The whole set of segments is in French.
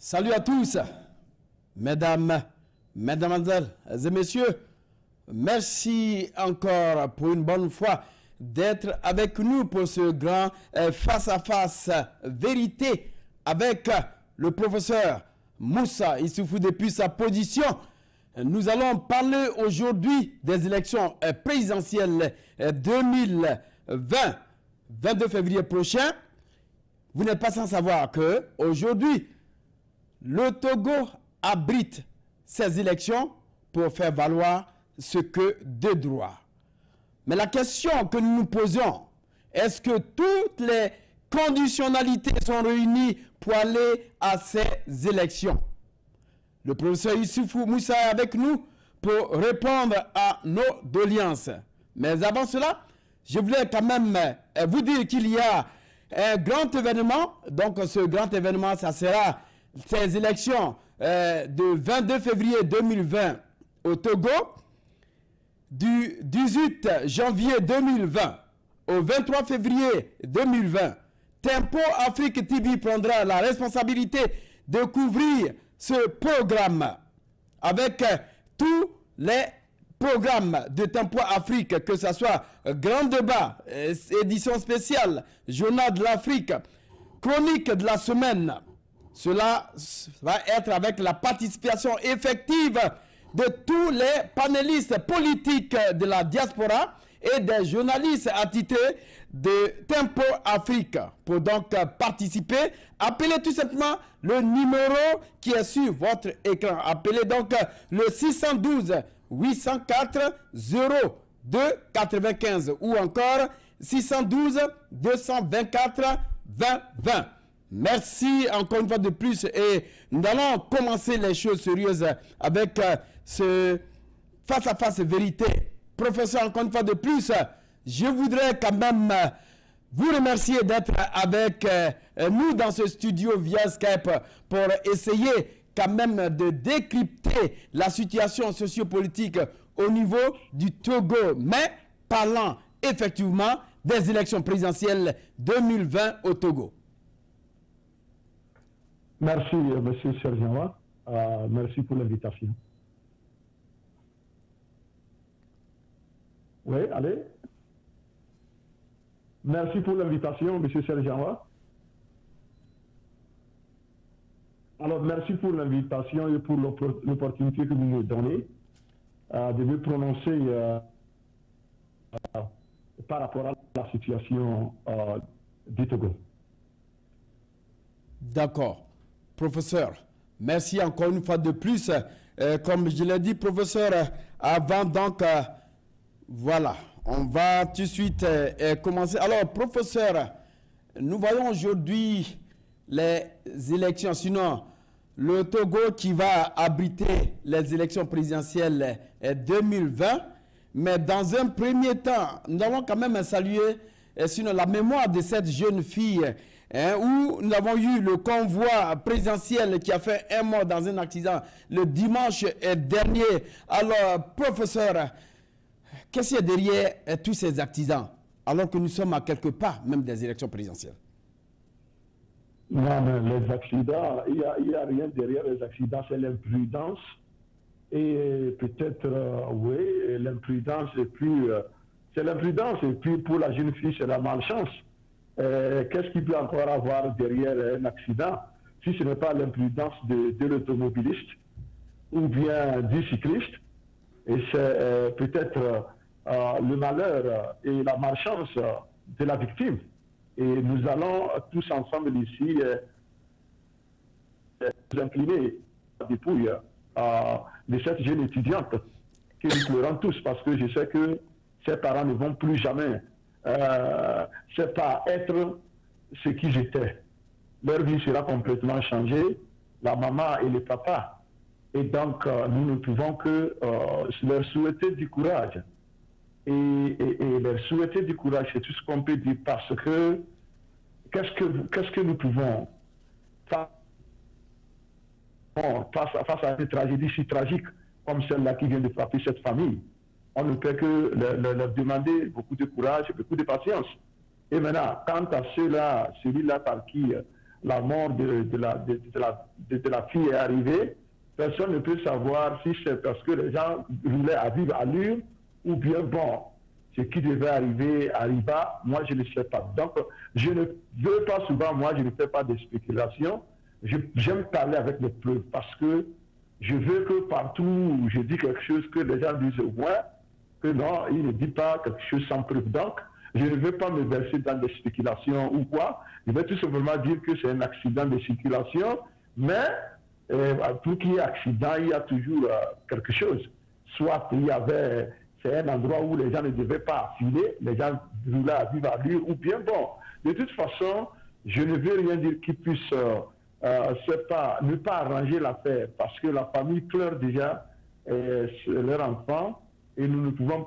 Salut à tous, mesdames, mesdemoiselles et messieurs. Merci encore pour une bonne fois d'être avec nous pour ce grand face-à-face vérité avec le professeur Moussa Issoufou depuis sa position. Nous allons parler aujourd'hui des élections présidentielles 2020, 22 février prochain. Vous n'êtes pas sans savoir que aujourd'hui, le Togo abrite ces élections pour faire valoir ce que de droit. Mais la question que nous nous posons, est-ce que toutes les conditionnalités sont réunies pour aller à ces élections? Le professeur Issoufou Moussa est avec nous pour répondre à nos doléances. Mais avant cela, je voulais quand même vous dire qu'il y a un grand événement. Donc ce grand événement, ça sera ces élections de 22 février 2020 au Togo, du 18 janvier 2020 au 23 février 2020. Tempo Afrique TV prendra la responsabilité de couvrir ce programme avec tous les programmes de Tempo Afrique, que ce soit Grand Débat, édition spéciale, Journal de l'Afrique, Chronique de la semaine. Cela va être avec la participation effective de tous les panélistes politiques de la diaspora et des journalistes attitrés de Tempo Afrique. Pour donc participer, appelez tout simplement le numéro qui est sur votre écran. Appelez donc le 612 804 02 95 ou encore 612 224 20 20. Merci encore une fois de plus et nous allons commencer les choses sérieuses avec ce face-à-face vérité. Professeur, encore une fois de plus, je voudrais quand même vous remercier d'être avec nous dans ce studio via Skype pour essayer quand même de décrypter la situation sociopolitique au niveau du Togo, mais parlant effectivement des élections présidentielles 2020 au Togo. Merci, M. Sergeant. Merci pour l'invitation. Oui, allez. Merci pour l'invitation, M. Sergeant. Alors, merci pour l'invitation et pour l'opportunité que vous nous donnez de me prononcer par rapport à la situation du Togo. D'accord. Professeur, merci encore une fois de plus. Comme je l'ai dit, professeur, avant donc, voilà, on va tout de suite commencer. Alors, professeur, nous voyons aujourd'hui les élections, sinon le Togo qui va abriter les élections présidentielles 2020. Mais dans un premier temps, nous allons quand même saluer sinon la mémoire de cette jeune fille où nous avons eu le convoi présidentiel qui a fait un mort dans un accident le dimanche dernier. Alors, professeur, qu'est-ce qu'il y a derrière tous ces accidents alors que nous sommes à quelques pas même des élections présidentielles? Non, mais les accidents, il n'y a rien derrière les accidents, c'est l'imprudence. Et peut-être, oui, l'imprudence et puis... c'est l'imprudence et puis pour la jeune fille, c'est la malchance. Qu'est-ce qu'il peut encore avoir derrière un accident si ce n'est pas l'imprudence de l'automobiliste ou bien du cycliste? Et c'est peut-être le malheur et la malchance de la victime. Et nous allons tous ensemble ici nous incliner à la dépouille de cette jeune étudiante que nous pleurons tous parce que je sais que ses parents ne vont plus jamais c'est pas être ce qui j'étais. Leur vie sera complètement changée, la maman et le papa. Et donc, nous ne pouvons que leur souhaiter du courage. Et leur souhaiter du courage, c'est tout ce qu'on peut dire parce que qu'est-ce que nous pouvons faire face à une tragédie si tragique comme celle-là qui vient de frapper cette famille? On ne peut que leur demander beaucoup de courage, beaucoup de patience. Et maintenant, quant à celui-là par qui la mort de la fille est arrivée, personne ne peut savoir si c'est parce que les gens roulaient à vive allure ou bien bon, ce qui devait arriver arriva, moi je ne sais pas. Donc je ne veux pas souvent, moi je ne fais pas de spéculation, j'aime parler avec des preuves parce que je veux que partout où je dis quelque chose, que les gens disent au moins que non, il ne dit pas quelque chose sans preuve. Donc, je ne veux pas me verser dans des spéculations ou quoi. Je vais tout simplement dire que c'est un accident de circulation, mais pour qu'il y ait accident, il y a toujours quelque chose. Soit il y avait, c'est un endroit où les gens ne devaient pas filer, les gens roulaient à vive allure, ou bien bon. De toute façon, je ne veux rien dire qui puisse ne pas arranger l'affaire, parce que la famille pleure déjà leur enfant, et nous ne pouvons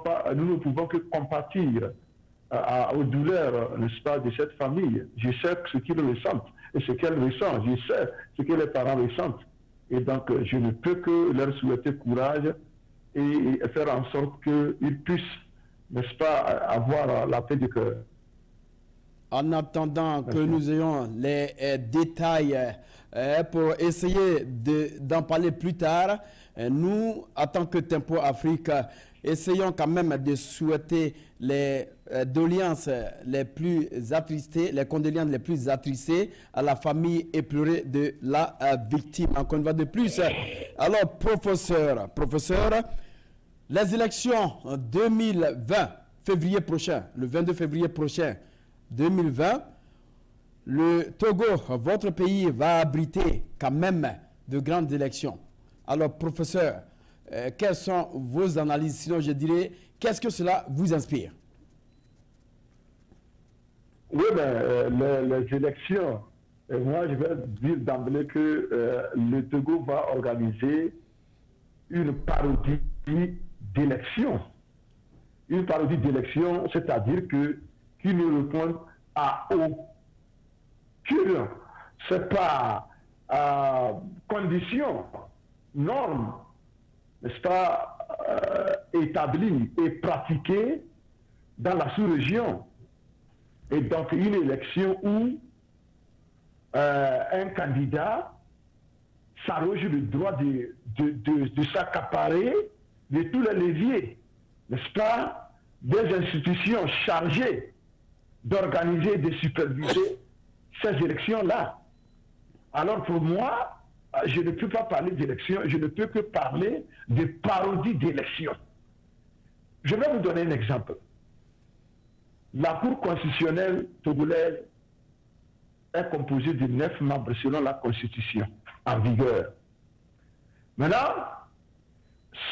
que compatir aux douleurs, n'est-ce pas, de cette famille. Je sais ce qu'ils ressentent et ce qu'elle ressent. Je sais ce que les parents ressentent. Et donc, je ne peux que leur souhaiter courage et faire en sorte qu'ils puissent, n'est-ce pas, avoir la paix du cœur. En attendant que nous ayons les détails pour essayer d'en parler plus tard, nous, en tant que Tempo Afrique, essayons quand même de souhaiter les doléances les plus attristées, les condoléances les plus attristées à la famille éplorée de la victime. Encore une fois de plus. Alors, professeur, les élections 2020, février prochain, le 22 février prochain, 2020, le Togo, votre pays, va abriter quand même de grandes élections. Alors, professeur, quelles sont vos analyses? Sinon, je dirais, qu'est-ce que cela vous inspire? Oui, les élections, moi, je vais dire d'emblée que le Togo va organiser une parodie d'élections. Une parodie d'élections, c'est-à-dire qu'il ne répond à aucune, c'est pas condition, norme, n'est-ce pas, établie et pratiquée dans la sous-région. Et donc une élection où un candidat s'arroge le droit de s'accaparer de tous les leviers, n'est-ce pas, des institutions chargées d'organiser et de superviser ces élections-là. Alors pour moi, je ne peux pas parler d'élections, je ne peux que parler de parodie d'élections. Je vais vous donner un exemple. La Cour constitutionnelle togolaise est composée de 9 membres selon la Constitution en vigueur. Maintenant,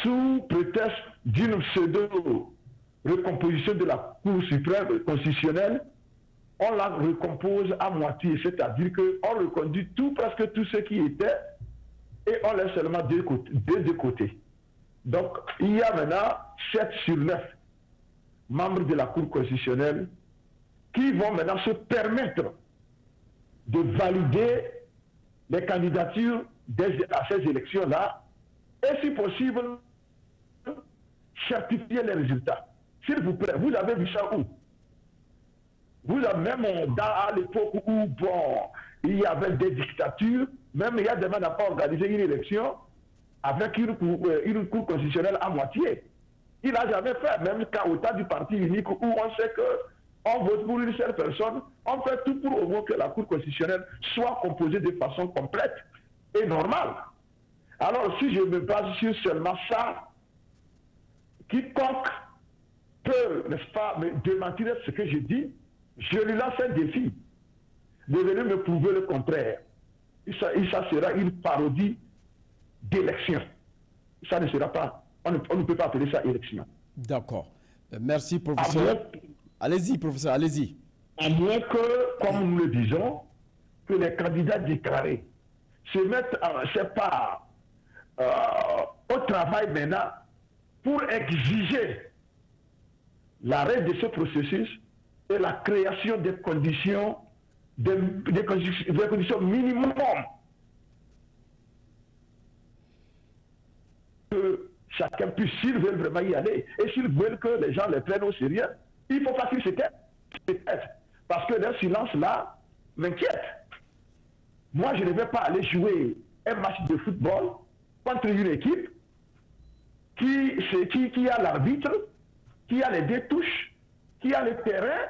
sous prétexte d'une pseudo-recomposition de la Cour suprême constitutionnelle, on la recompose à moitié, c'est-à-dire qu'on reconduit presque tout ce qui était et on laisse seulement deux côtés. Donc, il y a maintenant 7 sur 9 membres de la Cour constitutionnelle qui vont maintenant se permettre de valider les candidatures à ces élections-là et, si possible, certifier les résultats. S'il vous plaît, vous avez vu ça où? Vous avez même à l'époque où, bon, il y avait des dictatures, même il y a des gens qui n'ont pas organisé une élection avec une cour constitutionnelle à moitié. Il n'a jamais fait, même quand au temps du parti unique où on sait qu'on vote pour une seule personne, on fait tout pour au moins que la Cour constitutionnelle soit composée de façon complète et normale. Alors si je me base sur seulement ça, quiconque peut, n'est-ce pas, me démentir ce que je dis, je lui lance un défi de venir me prouver le contraire. Et ça sera une parodie d'élection. Ça ne sera pas, on ne peut pas appeler ça élection. D'accord. Merci, professeur. Allez-y, professeur, allez-y. À moins que, comme nous le disons, que les candidats déclarés se mettent, c'est pas, au travail maintenant pour exiger l'arrêt de ce processus et la création des conditions, des conditions minimum que chacun puisse, s'ils veulent vraiment y aller, et s'ils veulent que les gens les prennent au sérieux, il ne faut pas qu'ils se taisent. Parce que leur silence là m'inquiète. Moi, je ne vais pas aller jouer un match de football contre une équipe qui a l'arbitre, qui a les détouches, qui a le terrain,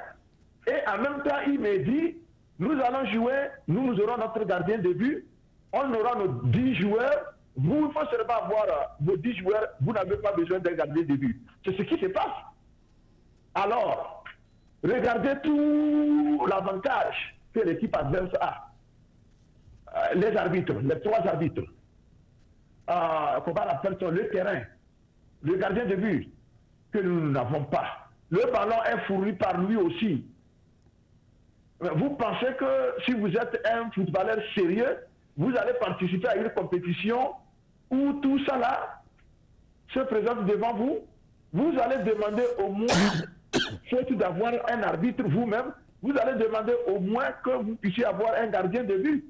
et en même temps, il me dit, nous allons jouer, nous aurons notre gardien de but, on aura nos 10 joueurs, vous, il faut seulement avoir vos 10 joueurs, vous n'avez pas besoin d'un gardien de but. C'est ce qui se passe. Alors, regardez tout l'avantage que l'équipe adverse a. Les arbitres, les 3 arbitres, comment on appelle ça, le terrain, le gardien de but, que nous n'avons pas. Le ballon est fourni par lui aussi. Vous pensez que si vous êtes un footballeur sérieux, vous allez participer à une compétition où tout ça là se présente devant vous? Vous allez demander au moins, faute d'avoir un arbitre vous-même, vous allez demander au moins que vous puissiez avoir un gardien de but.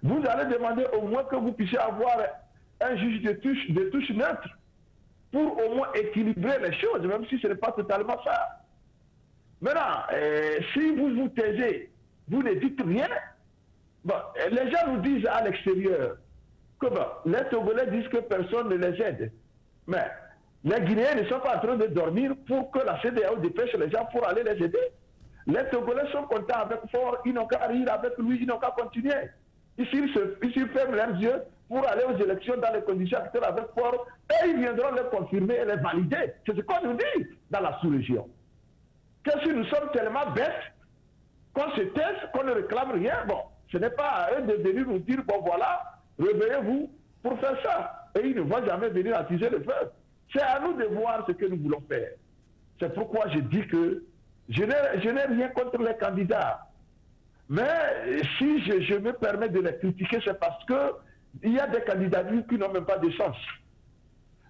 Vous allez demander au moins que vous puissiez avoir un juge de touche neutre pour au moins équilibrer les choses, même si ce n'est pas totalement ça. Maintenant, si vous vous taisez, vous ne dites rien, bon, les gens nous disent à l'extérieur que bon, les Togolais disent que personne ne les aide. Mais les Guinéens ne sont pas en train de dormir pour que la CEDEAO dépêche les gens pour aller les aider. Les Togolais sont contents avec Faure, ils n'ont qu'à rire avec lui, ils n'ont qu'à continuer. Ici, ils ferment leurs yeux pour aller aux élections dans les conditions actuelles avec Faure, et ils viendront les confirmer et les valider. C'est ce qu'on nous dit dans la sous-région. Que si nous sommes tellement bêtes qu'on se taise, qu'on ne réclame rien, bon, ce n'est pas à eux de venir nous dire, bon voilà, réveillez-vous pour faire ça. Et ils ne vont jamais venir attiser le feu. C'est à nous de voir ce que nous voulons faire. C'est pourquoi je dis que je n'ai rien contre les candidats. Mais si je me permets de les critiquer, c'est parce qu'il y a des candidatures qui n'ont même pas de sens.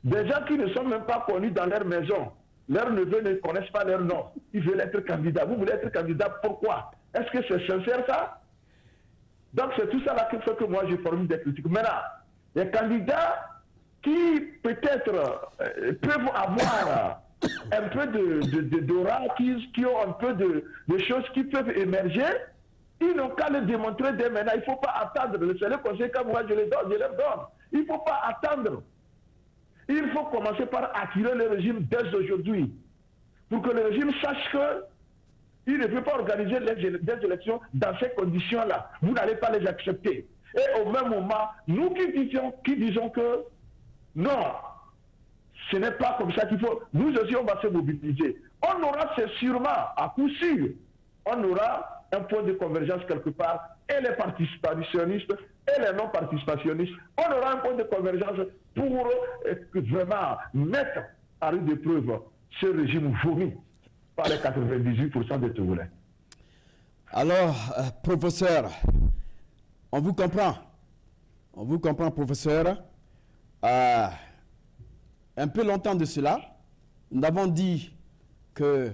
Des gens qui ne sont même pas connus dans leur maison. Leurs neveux ne connaissent pas leur nom. Ils veulent être candidats. Vous voulez être candidat, pourquoi? Est-ce que c'est sincère ça? Donc c'est tout ça là qui fait que moi je formule des critiques. Maintenant, les candidats qui peut-être peuvent avoir un peu d'aura, qui ont un peu de choses qui peuvent émerger, ils n'ont qu'à le démontrer dès maintenant. Il ne faut pas attendre. C'est le conseil que moi je leur donne. Il ne faut pas attendre. Il faut commencer par attirer le régime dès aujourd'hui. Pour que le régime sache qu'il ne peut pas organiser des élections dans ces conditions-là. Vous n'allez pas les accepter. Et au même moment, nous qui disons que non, ce n'est pas comme ça qu'il faut. Nous aussi, on va se mobiliser. On aura, c'est sûrement, à coup sûr, on aura un point de convergence quelque part, et les participationnistes et les non-participationnistes, on aura un point de convergence pour vraiment mettre à rude épreuve ce régime vomi par les 98% des Togolais. Alors, professeur, on vous comprend. On vous comprend, professeur. Un peu longtemps de cela, nous avons dit que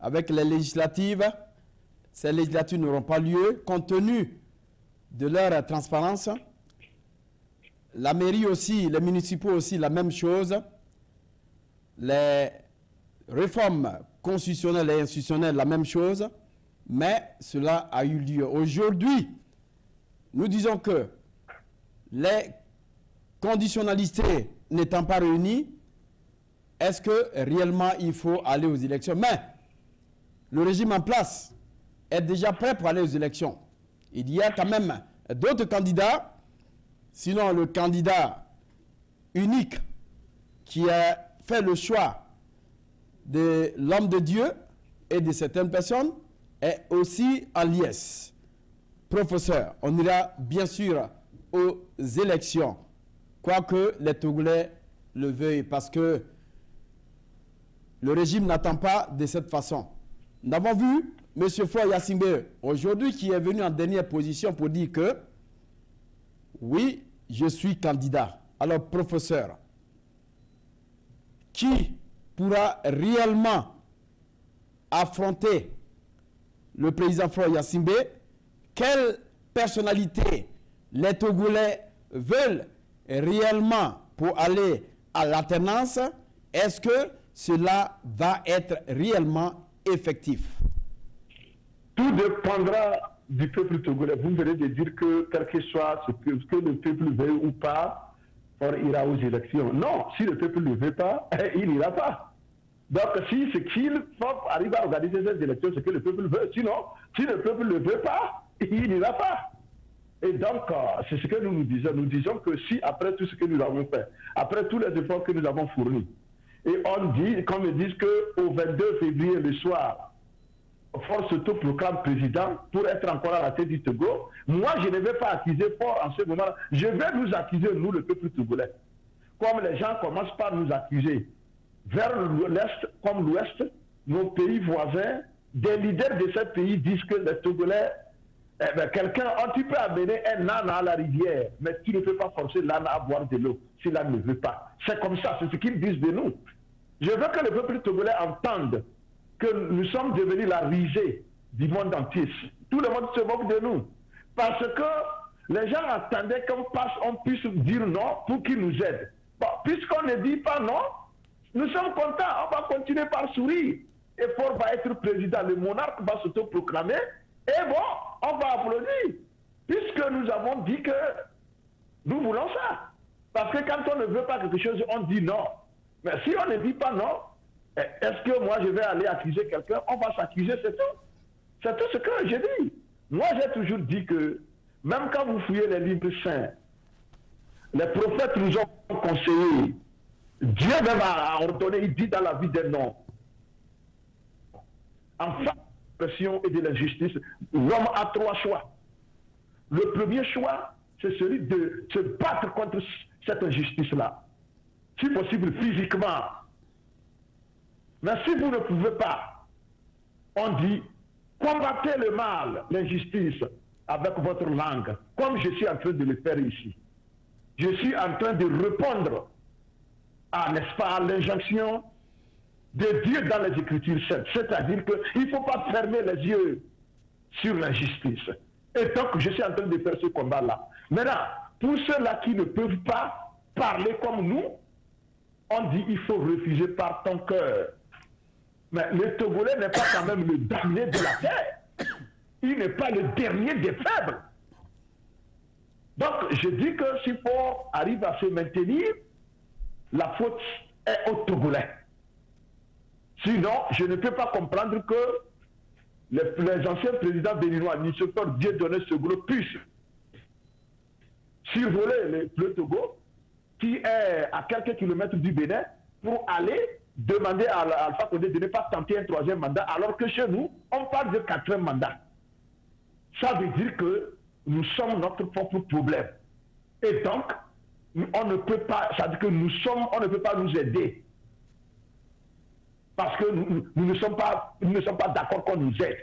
avec les législatives, ces législatives n'auront pas lieu compte tenu de leur transparence. La mairie aussi, les municipaux aussi, la même chose. Les réformes constitutionnelles et institutionnelles, la même chose. Mais cela a eu lieu. Aujourd'hui, nous disons que les conditionnalités n'étant pas réunies, est-ce que réellement il faut aller aux élections? Mais le régime en place est déjà prêt pour aller aux élections. Il y a quand même d'autres candidats, sinon le candidat unique qui a fait le choix de l'homme de Dieu et de certaines personnes est aussi en liesse. Professeur, on ira bien sûr aux élections, quoique les Togolais le veuillent, parce que le régime n'attend pas de cette façon. Nous avons vu M. Faure Gnassingbé aujourd'hui qui est venu en dernière position pour dire que oui, je suis candidat. Alors, professeur, qui pourra réellement affronter le président Faure Gnassingbé? Quelle personnalité les Togolais veulent réellement pour aller à l'alternance? Est-ce que cela va être réellement effectif? Tout dépendra du peuple togolais. Vous venez de dire que, quel que soit ce que le peuple veut ou pas, on ira aux élections. Non, si le peuple ne veut pas, il n'ira pas. Donc, si ce qu'il faut arriver à organiser ces élections, c'est que le peuple veut. Sinon, si le peuple ne veut pas, il n'ira pas. Et donc, c'est ce que nous disons. Nous disons que si, après tout ce que nous avons fait, après tous les efforts que nous avons fournis, et on dit, comme ils disent qu'au 22 février, le soir, Faure s'autoproclame président pour être encore à la tête du Togo, moi, je ne vais pas accuser Faure en ce moment-là. Je vais nous accuser, nous, le peuple togolais. Comme les gens commencent par nous accuser vers l'Est comme l'Ouest, nos pays voisins, des leaders de ces pays disent que les Togolais, quelqu'un, tu peux amener un âne à la rivière, mais tu ne peux pas forcer l'âne à boire de l'eau si l'âne ne veut pas. C'est comme ça, c'est ce qu'ils disent de nous. Je veux que le peuple togolais entende que nous sommes devenus la risée du monde entier. Tout le monde se moque de nous. Parce que les gens attendaient qu'on puisse dire non pour qu'ils nous aident. Bon, puisqu'on ne dit pas non, nous sommes contents, on va continuer par sourire. Et Faure va être président, le monarque va s'autoproclamer, et bon, on va applaudir. Puisque nous avons dit que nous voulons ça. Parce que quand on ne veut pas quelque chose, on dit non. Mais si on ne dit pas non, est-ce que moi je vais aller accuser quelqu'un? On va s'accuser, c'est tout. C'est tout ce que j'ai dit. Moi j'ai toujours dit que, même quand vous fouillez les livres saints, les prophètes nous ont conseillé, Dieu même a ordonné, il dit dans la vie d'un homme, en face de l'oppression et de l'injustice, l'homme a trois choix. Le premier choix, c'est celui de se battre contre cette injustice-là. Si possible, physiquement. Mais si vous ne pouvez pas, on dit, combattez le mal, l'injustice, avec votre langue, comme je suis en train de le faire ici. Je suis en train de répondre à, n'est-ce pas, l'injonction de Dieu dans les Écritures saintes. C'est-à-dire qu'il ne faut pas fermer les yeux sur l'injustice. Et donc, je suis en train de faire ce combat-là. Maintenant, pour ceux-là qui ne peuvent pas parler comme nous, on dit il faut refuser par ton cœur. Mais le Togolais n'est pas quand même le dernier de la terre. Il n'est pas le dernier des faibles. Donc, je dis que si Faure arrive à se maintenir, la faute est au Togolais. Sinon, je ne peux pas comprendre que les anciens présidents béninois, Nicéphore Dieudonné Seguro, puissent survoler le Togo, qui est à quelques kilomètres du Bénin, pour aller demander à Alpha Condé de ne pas tenter un troisième mandat, alors que chez nous, on parle de quatrième mandat. Ça veut dire que nous sommes notre propre problème. Et donc, on ne peut pas, ça veut dire que on ne peut pas nous aider. Parce que nous ne sommes pas d'accord qu'on nous aide.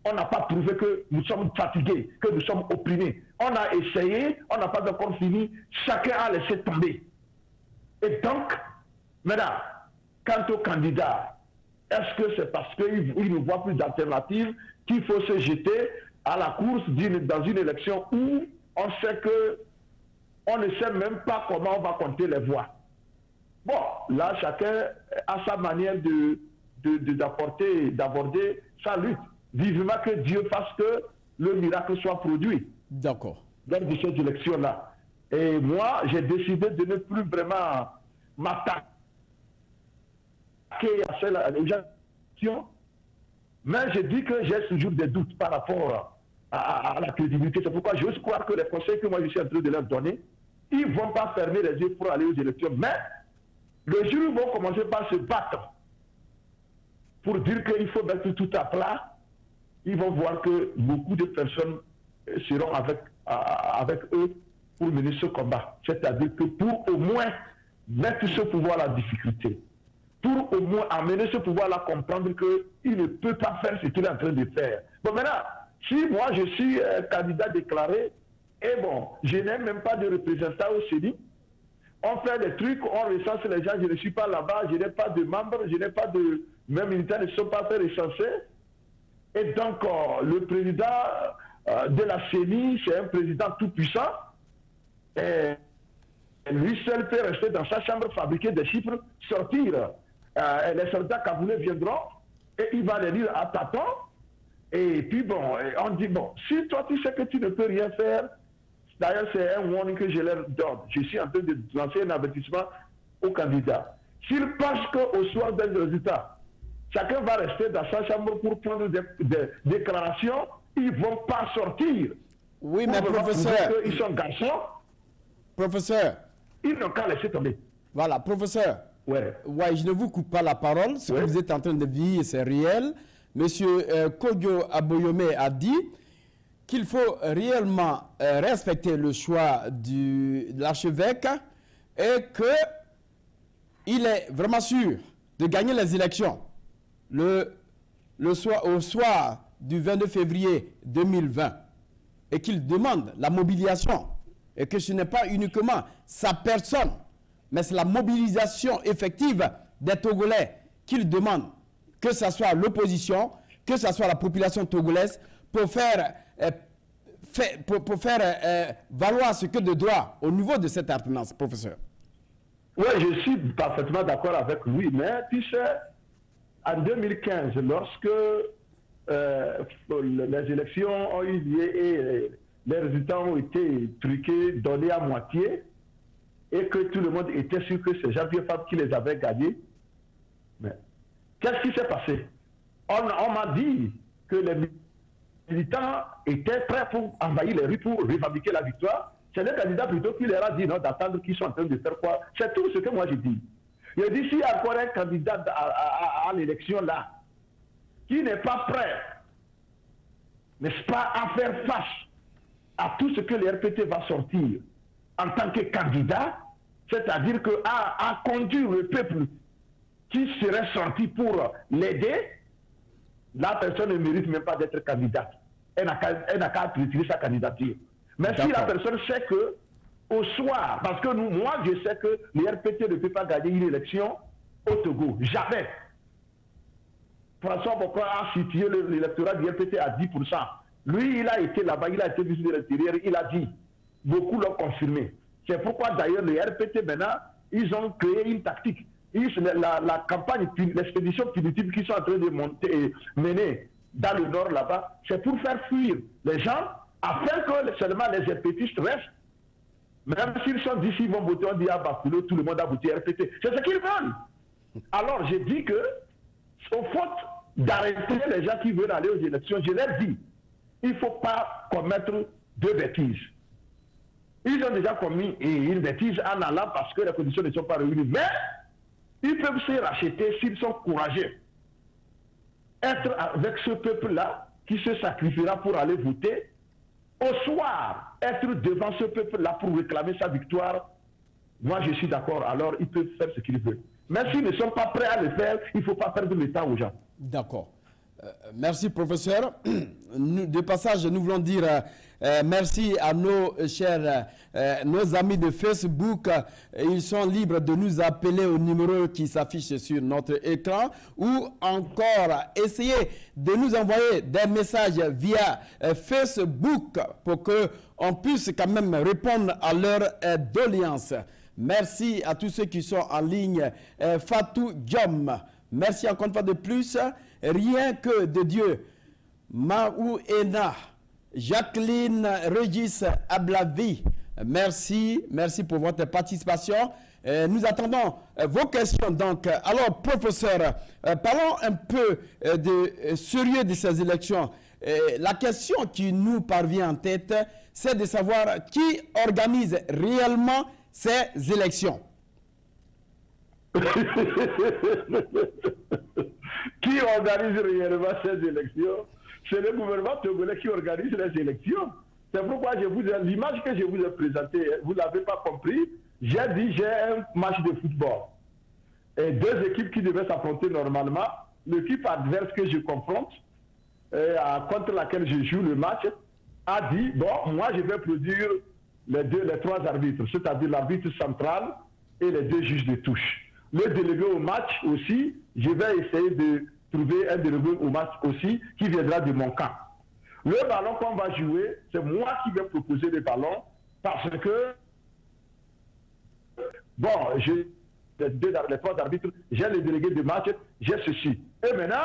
On n'a pas prouvé que nous sommes fatigués, que nous sommes opprimés. On a essayé, on n'a pas encore fini, chacun a laissé tomber. Et donc, maintenant, quant aux candidats, est-ce que c'est parce qu'ils ne voient plus d'alternative qu'il faut se jeter à la course dans une élection où on sait que on ne sait même pas comment on va compter les voix? Bon, là, chacun a sa manière d'aborder sa lutte. Vivement que Dieu fasse que le miracle soit produit. D'accord. Lors de cette élection-là. Et moi, j'ai décidé de ne plus vraiment m'attaquer à cette élection. Mais je dis que j'ai toujours des doutes par rapport à la crédibilité. C'est pourquoi j'ose croire que les conseils que moi je suis en train de leur donner, ils ne vont pas fermer les yeux pour aller aux élections. Mais le jour où ils vont commencer par se battre pour dire qu'il faut mettre tout à plat, ils vont voir que beaucoup de personnes seront avec eux pour mener ce combat. C'est-à-dire que pour au moins mettre ce pouvoir à la difficulté, pour au moins amener ce pouvoir à comprendre qu'il ne peut pas faire ce qu'il est en train de faire. Bon, maintenant, si moi je suis candidat déclaré, et bon, je n'ai même pas de représentant au CENI, on fait des trucs, on recense les gens, je ne suis pas là-bas, je n'ai pas de membres, je n'ai pas de... Même militaires ne sont pas fait recenser. Et donc, le président de la CENI, c'est un président tout puissant. Et lui seul peut rester dans sa chambre, fabriquer des chiffres, sortir. Les soldats camerounais viendront et il va les lire à tâtons. Et puis bon, on dit, bon, si toi tu sais que tu ne peux rien faire, d'ailleurs c'est un warning que je leur donne. Je suis en train de lancer un avertissement aux candidats. S'ils pensent qu'au soir d'un résultat, chacun va rester dans sa chambre pour prendre des déclarations, ils ne vont pas sortir. Oui, mais professeur... Ils sont garçons. Professeur... Ils n'ont qu'à laisser tomber. Voilà, professeur. Ouais, je ne vous coupe pas la parole. Ce que vous êtes en train de vivre, c'est réel. Monsieur Kodjo Aboyome a dit qu'il faut réellement respecter le choix de l'archevêque et qu'il est vraiment sûr de gagner les élections au soir du 22 février 2020 et qu'il demande la mobilisation et que ce n'est pas uniquement sa personne, mais c'est la mobilisation effective des Togolais qu'il demande, que ce soit l'opposition, que ce soit la population togolaise, pour faire valoir ce que de droit au niveau de cette ordonnance, professeur. Oui, je suis parfaitement d'accord avec lui, mais tu sais, en 2015, lorsque les élections ont eu lieu et les résultats ont été truqués, donnés à moitié, et que tout le monde était sûr que c'est Jean-Pierre Fabre qui les avait gagnés. Mais qu'est-ce qui s'est passé? On m'a dit que les militants étaient prêts pour envahir les rues pour revendiquer la victoire. C'est le candidat plutôt qui leur a dit non, d'attendre qu'ils sont en train de faire quoi. C'est tout ce que moi j'ai dit. Il dit s'il y a encore un candidat à l'élection là, qui n'est pas prêt, n'est-ce pas, à faire face à tout ce que le RPT va sortir en tant que candidat, c'est-à-dire à conduire le peuple qui serait sorti pour l'aider, la personne ne mérite même pas d'être candidate. Elle n'a qu'à retirer sa candidature. Mais si la personne sait que au soir, parce que moi je sais que le RPT ne peut pas gagner une élection au Togo, jamais. François Bokra a situé l'électorat du RPT à 10%. Lui, il a été là-bas, il a été ministre de l'Intérieur, il a dit, beaucoup l'ont confirmé. C'est pourquoi d'ailleurs le RPT maintenant, ils ont créé une tactique. La campagne, l'expédition punitive qu'ils sont en train de mener dans le nord là-bas, c'est pour faire fuir les gens afin que seulement les RPTistes restent. Même s'ils sont d'ici, ils vont voter, on dit à Bakulo, tout le monde a voté RPT. C'est ce qu'ils veulent. Alors j'ai dit que, au faute d'arrêter les gens qui veulent aller aux élections, je leur dis, il ne faut pas commettre de bêtises. Ils ont déjà commis une bêtise en allant parce que les conditions ne sont pas réunies. Mais ils peuvent se racheter s'ils sont courageux. Être avec ce peuple-là qui se sacrifiera pour aller voter, au soir, être devant ce peuple-là pour réclamer sa victoire, moi je suis d'accord, alors ils peuvent faire ce qu'ils veulent. Mais s'ils ne sont pas prêts à le faire, il ne faut pas perdre le temps aux gens. D'accord. Merci, professeur. De passage, nous voulons dire merci à nos chers, nos amis de Facebook. Ils sont libres de nous appeler au numéro qui s'affiche sur notre écran ou encore essayer de nous envoyer des messages via Facebook pour qu'on puisse quand même répondre à leurs doléances. Merci à tous ceux qui sont en ligne. Fatou Diom, merci encore une fois de plus. Rien que de Dieu. Maou Ena, Jacqueline Regis Ablavi, merci pour votre participation. Nous attendons vos questions. Donc, alors, professeur, parlons un peu de sérieux de ces élections. La question qui nous parvient en tête, c'est de savoir qui organise réellement ces élections. Qui organise réellement ces élections? C'est le gouvernement togolais qui organise les élections. C'est pourquoi l'image que je vous ai présentée, vous ne l'avez pas compris. J'ai dit j'ai un match de football. Et deux équipes qui devaient s'affronter normalement. L'équipe adverse que je confronte, contre laquelle je joue le match, a dit, bon, moi je vais produire les trois arbitres, c'est-à-dire l'arbitre central et les deux juges de touche. Le délégué au match aussi, je vais essayer de trouver un délégué au match aussi qui viendra de mon camp. Le ballon qu'on va jouer, c'est moi qui vais proposer le ballon parce que, bon, j'ai les trois arbitres, j'ai le délégué de match, j'ai ceci. Et maintenant,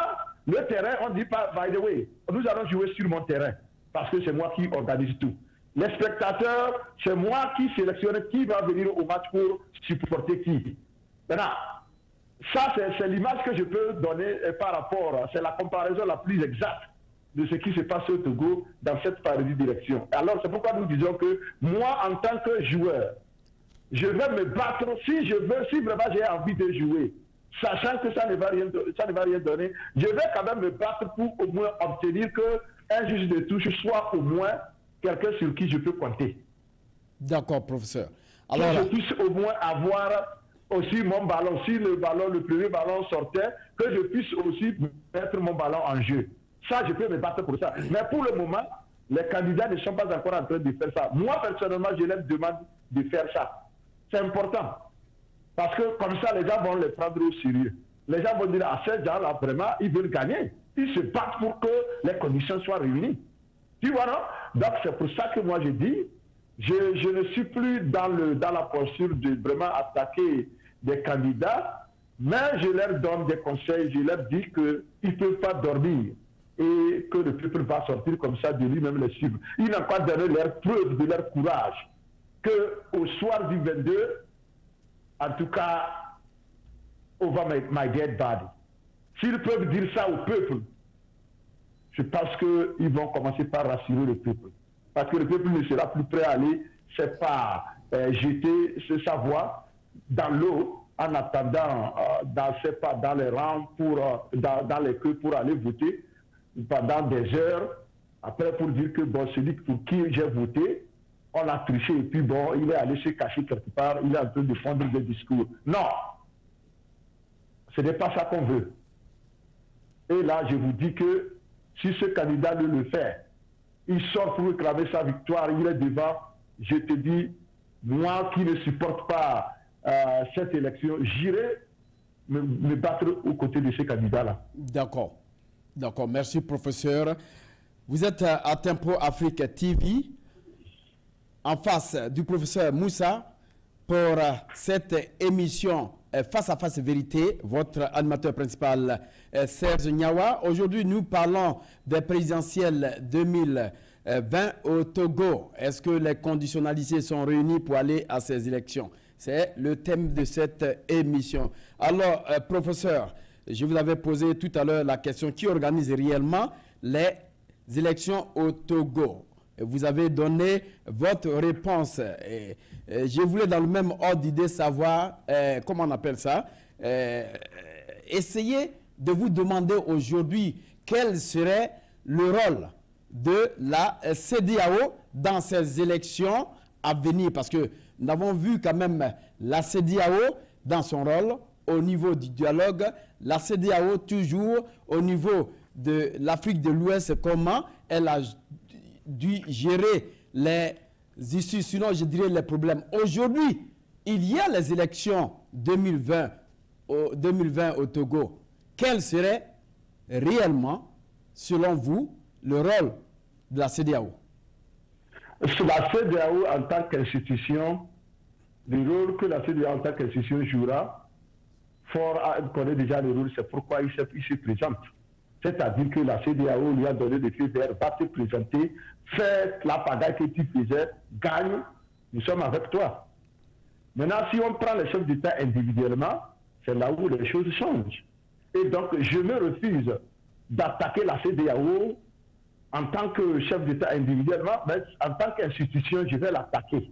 Le terrain, on ne dit pas, by the way, nous allons jouer sur mon terrain, parce que c'est moi qui organise tout. Les spectateurs, c'est moi qui sélectionne qui va venir au match pour supporter qui. Maintenant, ça, c'est l'image que je peux donner par rapport, c'est la comparaison la plus exacte de ce qui se passe au Togo dans cette parodie direction. Alors, c'est pourquoi nous disons que moi, en tant que joueur, je vais me battre si je veux, si vraiment j'ai envie de jouer, sachant que ça ne va rien donner, je vais quand même me battre pour au moins obtenir qu'un juge de touche soit au moins quelqu'un sur qui je peux compter. D'accord, professeur. Alors, que je puisse au moins avoir aussi mon ballon, si le premier ballon sortait, que je puisse aussi mettre mon ballon en jeu. Ça, je peux me battre pour ça. Mais pour le moment, les candidats ne sont pas encore en train de faire ça. Moi, personnellement, je leur demande de faire ça. C'est important. Parce que comme ça, les gens vont les prendre au sérieux. Les gens vont dire, ah, ces gens-là, vraiment, ils veulent gagner. Ils se battent pour que les conditions soient réunies. Tu vois, non? Donc, c'est pour ça que moi, je dis, je ne suis plus dans la posture de vraiment attaquer des candidats, mais je leur donne des conseils, je leur dis qu'ils ne peuvent pas dormir et que le peuple va sortir comme ça de lui-même les suivre. Ils n'ont pas donné leur preuve de leur courage. Qu'au soir du 22, en tout cas, over my dead body. S'ils peuvent dire ça au peuple, je pense qu'ils vont commencer par rassurer le peuple. Parce que le peuple ne sera plus prêt à aller, c'est pas jeter sa voix dans l'eau en attendant dans les rangs, dans les queues pour aller voter pendant des heures. Après, pour dire que bon, celui pour qui j'ai voté, on l'a triché et puis bon, il est allé se cacher quelque part, il est en train de fondre des discours. Non, ce n'est pas ça qu'on veut. Et là, je vous dis que si ce candidat le fait, il sort pour réclamer sa victoire, il est devant, je te dis, moi qui ne supporte pas cette élection, j'irai me battre aux côtés de ce candidat-là. D'accord. D'accord. Merci, professeur. Vous êtes à Tempo Afrique TV, en face du professeur Moussa, pour cette émission Face à Face Vérité, votre animateur principal Serge Nyawa. Aujourd'hui, nous parlons des présidentielles 2020 au Togo. Est-ce que les conditionnalités sont réunis pour aller à ces élections? C'est le thème de cette émission. Alors, professeur, je vous avais posé tout à l'heure la question qui organise réellement les élections au Togo. Vous avez donné votre réponse. Et je voulais dans le même ordre d'idée savoir, comment on appelle ça, essayer de vous demander aujourd'hui quel serait le rôle de la CEDEAO dans ces élections à venir. Parce que nous avons vu quand même la CEDEAO dans son rôle au niveau du dialogue, la CEDEAO toujours au niveau de l'Afrique de l'Ouest, comment elle a dû gérer les issues, sinon je dirais les problèmes. Aujourd'hui, il y a les élections 2020 au Togo. Quel serait réellement, selon vous, le rôle de la CEDEAO? La CEDEAO en tant qu'institution, le rôle que la CEDEAO en tant qu'institution jouera, Fort connaît déjà le rôle, c'est pourquoi il se présente. C'est-à-dire que la CEDEAO lui a donné des feux verts, va te présenter, fais la pagaille que tu faisais, gagne, nous sommes avec toi. Maintenant, si on prend les chefs d'État individuellement, c'est là où les choses changent. Et donc, je me refuse d'attaquer la CEDEAO en tant que chef d'État individuellement, mais en tant qu'institution, je vais l'attaquer.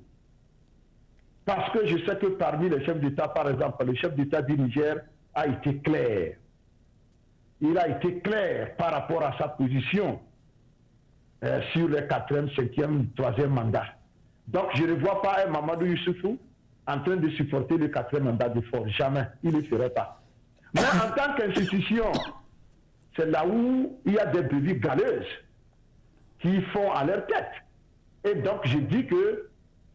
Parce que je sais que parmi les chefs d'État, par exemple, le chef d'État du Niger a été clair. Il a été clair par rapport à sa position sur le 4e, 5e, 3e mandat. Donc, je ne vois pas un Mamadou Youssoufou en train de supporter le 4e mandat de force. Jamais. Il ne le ferait pas. Mais en tant qu'institution, c'est là où il y a des brebis galeuses qui font à leur tête. Et donc, je dis que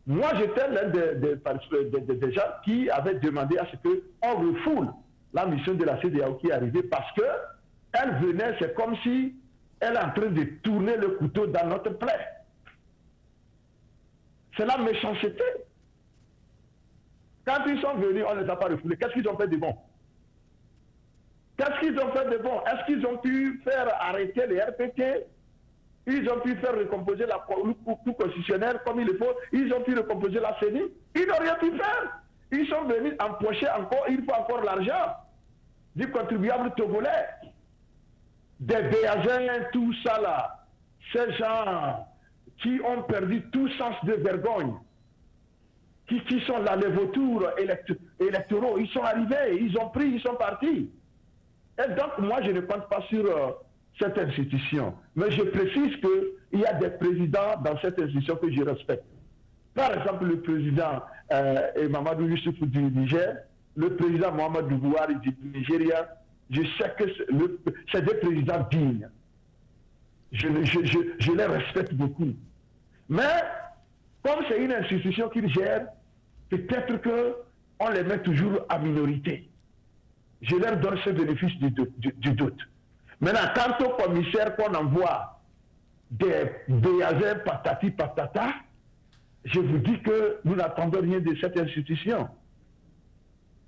moi, j'étais l'un des gens qui avaient demandé à ce qu'on refoule la mission de la CEDEAO qui est arrivée parce qu'elle venait, c'est comme si elle est en train de tourner le couteau dans notre plaie. C'est la méchanceté. Quand ils sont venus, on ne les a pas refoulés. Qu'est-ce qu'ils ont fait de bon? Qu'est-ce qu'ils ont fait de bon? Est-ce qu'ils ont pu faire arrêter les RPT? Ils ont pu faire recomposer la Cour constitutionnelle comme il le faut. Ils ont pu recomposer la CENI. Ils n'ont rien pu faire. Ils sont venus empocher encore, une fois encore, l'argent du contribuable togolais. Des Béazins, tout ça là. Ces gens qui ont perdu tout sens de vergogne, qui sont là, les vautours électoraux, ils sont arrivés, ils ont pris, ils sont partis. Et donc, moi, je ne compte pas sur cette institution. Mais je précise qu'il y a des présidents dans cette institution que je respecte. Par exemple, le président Mamadou Youssoufou du Niger, le président Mohamedou Buhari du Nigeria, je sais que c'est des présidents dignes. Je les respecte beaucoup. Mais, comme c'est une institution qu'ils gèrent, peut-être qu'on les met toujours à minorité. Je leur donne ce bénéfice du doute. Maintenant, quant au commissaire qu'on envoie des Béazins patati patata, je vous dis que nous n'attendons rien de cette institution.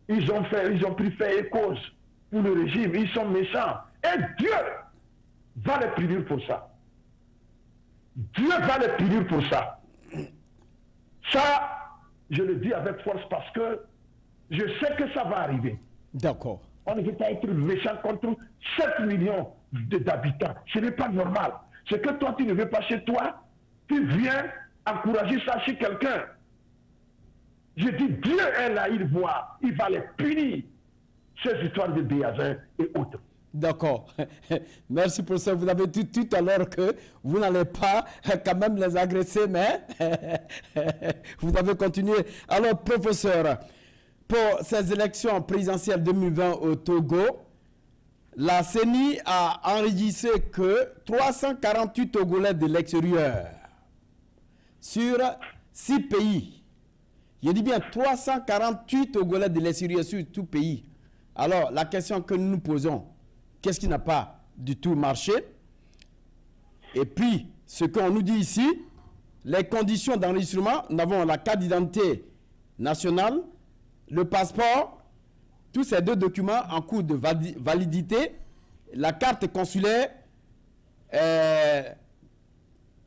Ils ont pris fait et cause pour le régime, ils sont méchants. Et Dieu va les punir pour ça. Dieu va les punir pour ça. Ça, je le dis avec force parce que je sais que ça va arriver. D'accord. On ne veut pas être méchant contre 7 millions d'habitants. Ce n'est pas normal. C'est que toi, tu ne veux pas chez toi, tu viens encourager ça chez quelqu'un. Je dis, Dieu est là, il voit, il va les punir. Ces histoires de Béazin et autres. D'accord. Merci professeur. Vous avez dit tout à l'heure que vous n'allez pas quand même les agresser, mais vous avez continué. Alors professeur, pour ces élections présidentielles 2020 au Togo, la CENI a enregistré que 348 Togolais de l'extérieur sur 6 pays. Je dis bien 348 Togolais de l'extérieur sur tout pays. Alors, la question que nous nous posons, qu'est-ce qui n'a pas du tout marché? Et puis, ce qu'on nous dit ici, les conditions d'enregistrement, nous avons la carte d'identité nationale, le passeport, tous ces deux documents en cours de validité, la carte consulaire,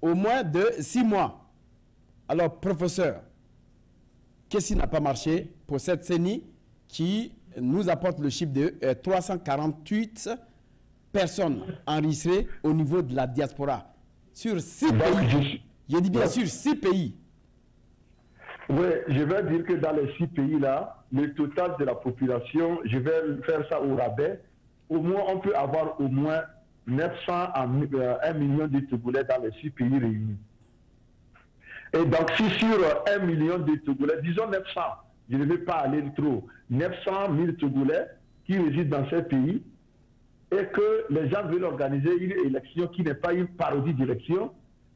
au moins de 6 mois. Alors, professeur, qu'est-ce qui n'a pas marché pour cette CENI qui nous apporte le chiffre de 348 personnes enregistrées au niveau de la diaspora sur 6 pays. Je dis bien sûr 6 pays. Oui, je vais dire que dans les 6 pays-là, le total de la population, je vais faire ça au rabais, au moins on peut avoir au moins 900 à 1 million de Togolais dans les 6 pays réunis. Et donc si sur 1 million de Togolais, disons 900, je ne vais pas aller trop, 900 000 Togolais qui résident dans ces pays, et que les gens veulent organiser une élection qui n'est pas une parodie d'élection,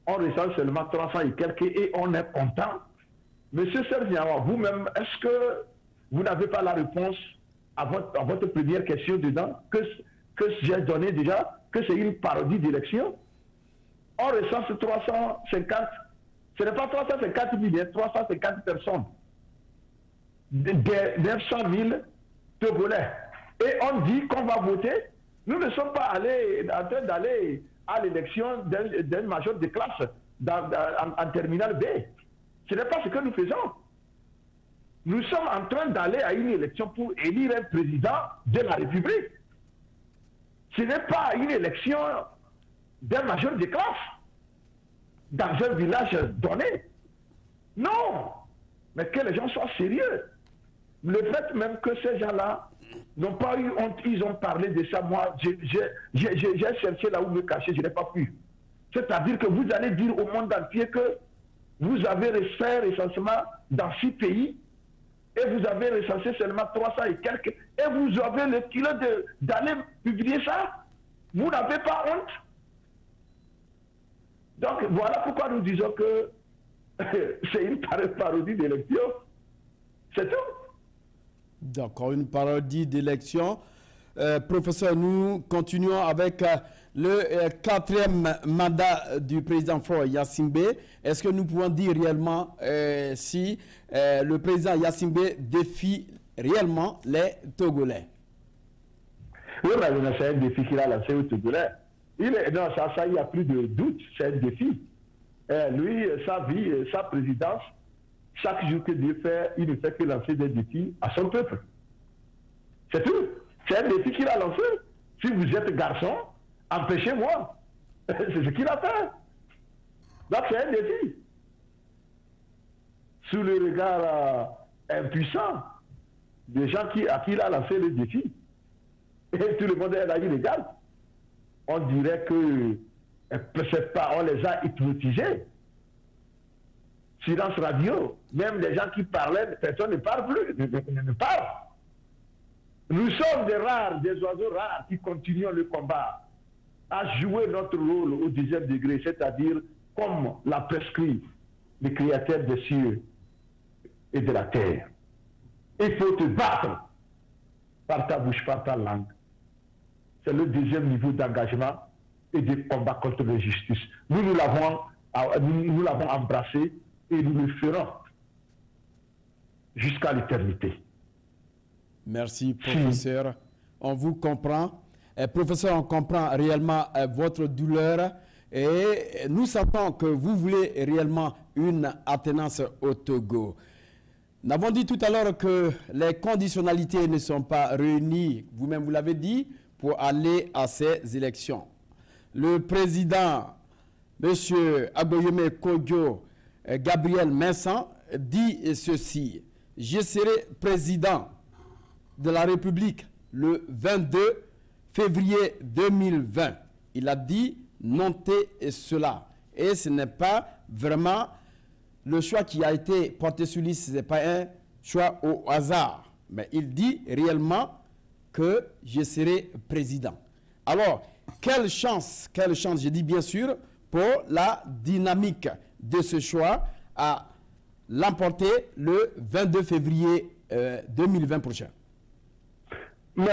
on recense seulement 300 et quelques et on est content. Monsieur Serge, vous-même, est-ce que vous n'avez pas la réponse à votre première question dedans, que j'ai donné déjà, que c'est une parodie d'élection? On recense 350, ce n'est pas 350 000, 350 personnes, des 900 000 Togolais. Et on dit qu'on va voter. Nous ne sommes pas en train d'aller à l'élection d'un major de classe en terminale B. Ce n'est pas ce que nous faisons. Nous sommes en train d'aller à une élection pour élire un président de la République. Ce n'est pas une élection d'un major de classe dans un village donné. Non. Mais que les gens soient sérieux. Le fait même que ces gens-là n'ont pas eu honte, ils ont parlé de ça. Moi, j'ai cherché là où me cacher, je n'ai pas pu. C'est-à-dire que vous allez dire au monde entier que vous avez fait recensement dans 6 pays et vous avez recensé seulement 300 et quelques et vous avez le kilo d'aller publier ça. Vous n'avez pas honte. Donc voilà pourquoi nous disons que c'est une parodie d'élection. C'est tout. D'accord, une parodie d'élection. Professeur, nous continuons avec le 4e mandat du président Faure Gnassingbé. Est-ce que nous pouvons dire réellement si le président Gnassingbé défie réellement les Togolais? Oui, mais c'est un défi qu'il a lancé au Togolais. Non, ça, il n'y a plus de doute, c'est un défi. Lui, sa vie, sa présidence, chaque jour que Dieu fait, il ne fait que lancer des défis à son peuple. C'est tout. C'est un défi qu'il a lancé. Si vous êtes garçon, empêchez-moi. C'est ce qu'il a fait. Donc c'est un défi. Sous le regard impuissant des gens à qui il a lancé le défi. Et tout le monde est là illégal. On dirait que on les a hypnotisés. Silence radio. Même les gens qui parlaient, personne ne parle plus, ne parle. Nous sommes des oiseaux rares qui continuons le combat à jouer notre rôle au 10e degré, c'est-à-dire comme l'a prescrit le Créateur des cieux et de la terre. Il faut te battre par ta bouche, par ta langue. C'est le 2e niveau d'engagement et de combat contre l'injustice. Nous l'avons embrassé et nous le ferons jusqu'à l'éternité. Merci, professeur. On vous comprend. Professeur, on comprend réellement votre douleur et nous sentons que vous voulez réellement une attenance au Togo. Nous avons dit tout à l'heure que les conditionnalités ne sont pas réunies, vous-même vous l'avez dit, pour aller à ces élections. Le président, M. Agboyeme Kodjo Gabriel Mensah, dit ceci: je serai président de la République le 22 février 2020. Il a dit notez cela. Et ce n'est pas vraiment le choix qui a été porté sur lui, ce n'est pas un choix au hasard. Mais il dit réellement que je serai président. Alors, quelle chance, je dis bien sûr, pour la dynamique de ce choix à l'emporter le 22 février 2020 prochain. Mais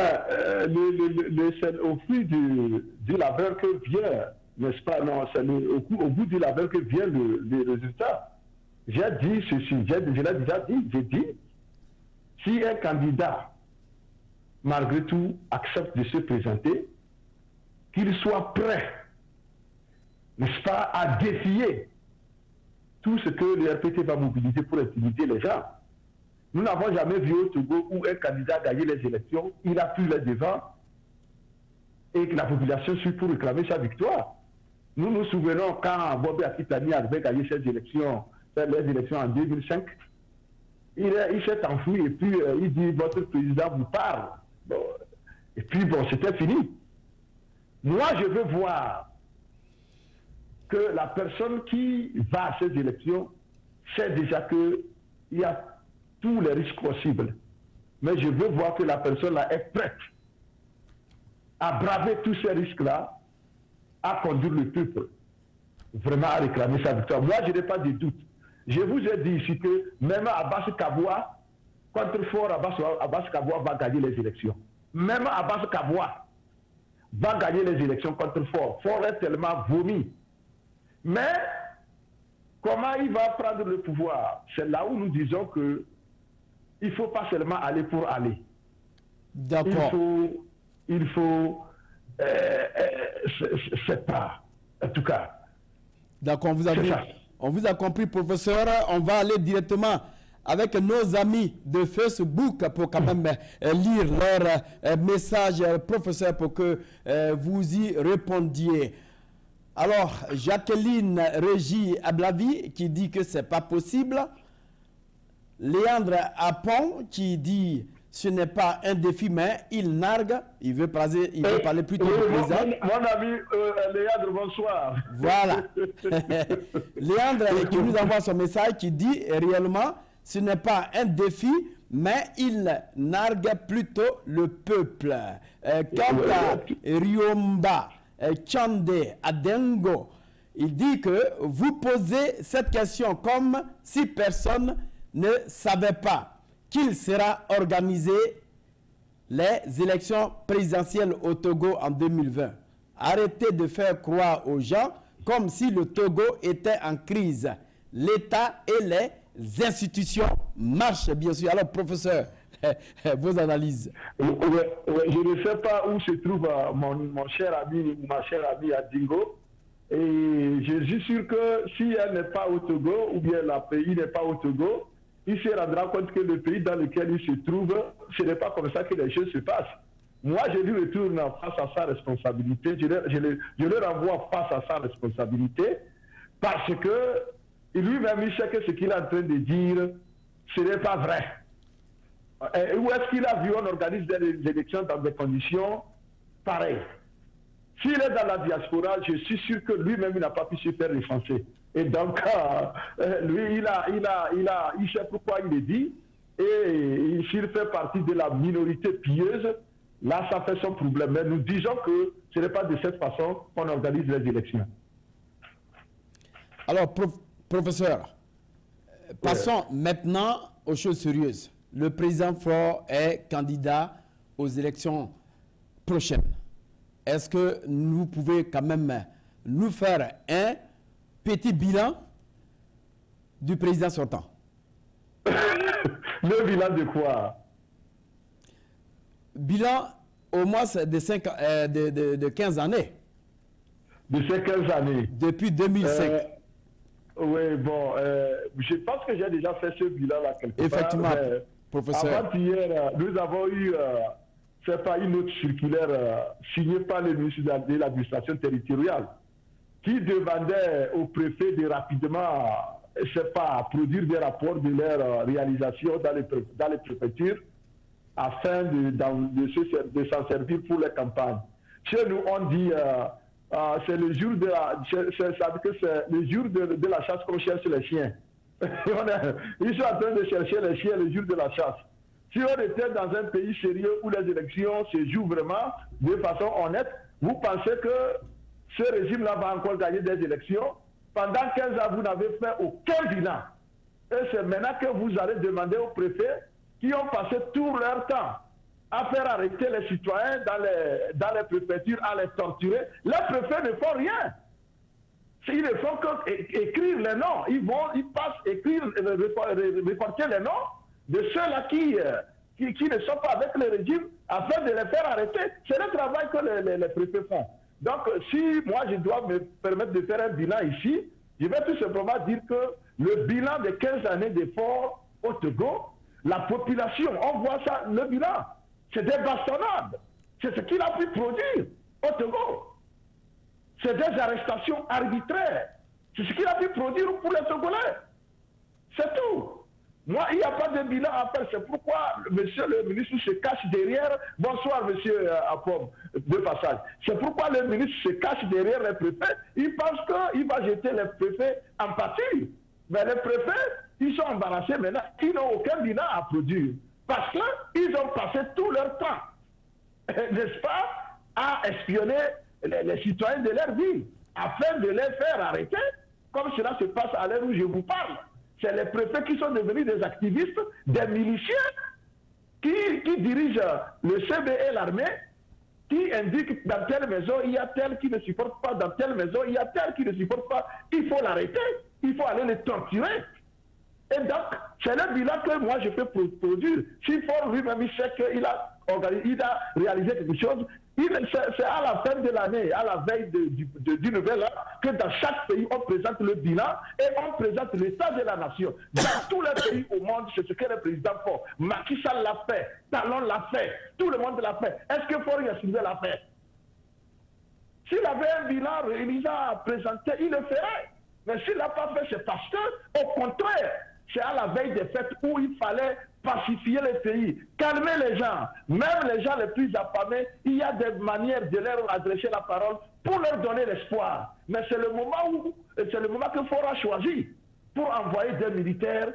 au prix du labeur que vient, n'est-ce pas? Non, c'est au bout du labeur que vient le résultat. J'ai dit ceci, je l'ai déjà dit, j'ai dit, si un candidat, malgré tout, accepte de se présenter, qu'il soit prêt, n'est-ce pas, à défier tout ce que le RPT va mobiliser pour intimider les gens. Nous n'avons jamais vu au Togo où un candidat a gagné les élections, il a pris les devants et que la population suit pour réclamer sa victoire. Nous nous souvenons quand Bobby Akitani avait gagné ces élections, les élections en 2005, il s'est enfoui et puis il dit votre président vous parle. Bon, et puis bon, c'était fini. Moi, je veux voir que la personne qui va à ces élections sait déjà qu'il y a tous les risques possibles. Mais je veux voir que la personne-là est prête à braver tous ces risques-là, à conduire le peuple vraiment à réclamer sa victoire. Moi, je n'ai pas de doute. Je vous ai dit ici que même Abbas Kaboua, contre fort, Abbas Kaboua va gagner les élections. Même Abbas Kaboua va gagner les élections contre fort. Fort est tellement vomi. Mais comment il va prendre le pouvoir? C'est là où nous disons que il ne faut pas seulement aller pour aller. D'accord. Il faut c'est pas, en tout cas. D'accord, on vous a compris, professeur. On va aller directement avec nos amis de Facebook pour quand même lire leur message, professeur, pour que vous y répondiez. Alors, Jacqueline Régie Ablavi qui dit que ce n'est pas possible. Léandre Apon qui dit ce n'est pas un défi, mais il nargue. Il veut parler plutôt du président. Mon ami Léandre, bonsoir. Voilà. Léandre qui nous envoie son message qui dit réellement ce n'est pas un défi, mais il nargue plutôt le peuple. Quant à Riomba Chande Adengo, il dit que vous posez cette question comme si personne ne savait pas qu'il sera organisé les élections présidentielles au Togo en 2020. Arrêtez de faire croire aux gens comme si le Togo était en crise. L'État et les institutions marchent, bien sûr. Alors, professeur, vos analyses. Je ne sais pas où se trouve mon cher ami ou ma chère amie à Dingo. Et je suis sûr que si elle n'est pas au Togo, ou bien le pays n'est pas au Togo, il se rendra compte que le pays dans lequel il se trouve, ce n'est pas comme ça que les choses se passent. Moi, je lui retourne face à sa responsabilité, je le renvoie face à sa responsabilité, parce que lui-même, il sait que ce qu'il est en train de dire, ce n'est pas vrai. Et où est-ce qu'il a vu on organise des élections dans des conditions pareilles? S'il est dans la diaspora, je suis sûr que lui-même, il n'a pas pu se faire recenser. Et donc, lui, il sait pourquoi il le dit. Et s'il fait partie de la minorité pieuse, là, ça fait son problème. Mais nous disons que ce n'est pas de cette façon qu'on organise les élections. Alors, professeur, passons maintenant aux choses sérieuses. Le président Faure est candidat aux élections prochaines. Est-ce que vous pouvez quand même nous faire un petit bilan du président sortant? Le bilan de quoi? Bilan au moins de 15 années. De ces 15 années? Depuis 2005. Oui, bon, je pense que j'ai déjà fait ce bilan-là quelque Effectivement, part. professeur. Avant-hier, nous avons eu... c'est pas une autre circulaire signée par le ministre de l'administration territoriale qui demandait au préfet de rapidement, produire des rapports de leur réalisation dans les préfectures afin de s'en servir pour les campagnes. Chez nous, on dit c'est le jour de la chasse qu'on cherche les chiens. Ils sont en train de chercher les chiens le jour de la chasse. Si on était dans un pays sérieux où les élections se jouent vraiment de façon honnête, vous pensez que ce régime-là va encore gagner des élections? Pendant 15 ans, vous n'avez fait aucun bilan. Et c'est maintenant que vous allez demander aux préfets qui ont passé tout leur temps à faire arrêter les citoyens dans les préfectures, à les torturer. Les préfets ne font rien. Ils ne font qu'écrire les noms. Ils passent écrire, reporter les noms de ceux-là qui ne sont pas avec le régime afin de les faire arrêter. C'est le travail que les préfets font. Donc, si moi je dois me permettre de faire un bilan ici, je vais tout simplement dire que le bilan de 15 années d'efforts au Togo, la population, on voit ça, le bilan, c'est des bastonnades. C'est ce qu'il a pu produire au Togo. C'est des arrestations arbitraires. C'est ce qu'il a pu produire pour les Togolais. C'est tout. Moi, il n'y a pas de bilan à faire. C'est pourquoi monsieur le ministre se cache derrière. Bonsoir, monsieur Apom, de passage. C'est pourquoi le ministre se cache derrière les préfets. Il pense qu'il va jeter les préfets en pâture. Mais les préfets, ils sont embarrassés maintenant. Ils n'ont aucun bilan à produire. Parce qu'ils ont passé tout leur temps, n'est-ce pas, à espionner les citoyens de leur ville, afin de les faire arrêter, comme cela se passe à l'heure où je vous parle. C'est les préfets qui sont devenus des activistes, des miliciens, qui dirigent le CB et l'armée, qui indiquent dans telle maison, il y a tel qui ne supporte pas, dans telle maison, il y a tel qui ne supporte pas. Il faut l'arrêter, il faut aller les torturer. Et donc, c'est le bilan que moi je peux produire. S'il faut lui-même, il sait qu'il a réalisé quelque chose. C'est à la fin de l'année, à la veille du nouvel an, que dans chaque pays, on présente le bilan et on présente l'état de la nation. Dans tous les pays au monde, c'est ce que le président fait. Macky Sall l'a fait, Talon l'a fait, tout le monde l'a fait. Est-ce que Faure Yacine l'a fait? S'il avait un bilan réalisant à présenter, il le ferait. Mais s'il n'a pas fait, c'est parce que, au contraire, c'est à la veille des fêtes où il fallait pacifier les pays, calmer les gens, même les gens les plus affamés, il y a des manières de leur adresser la parole pour leur donner l'espoir. Mais c'est le moment que Faure a choisi pour envoyer des militaires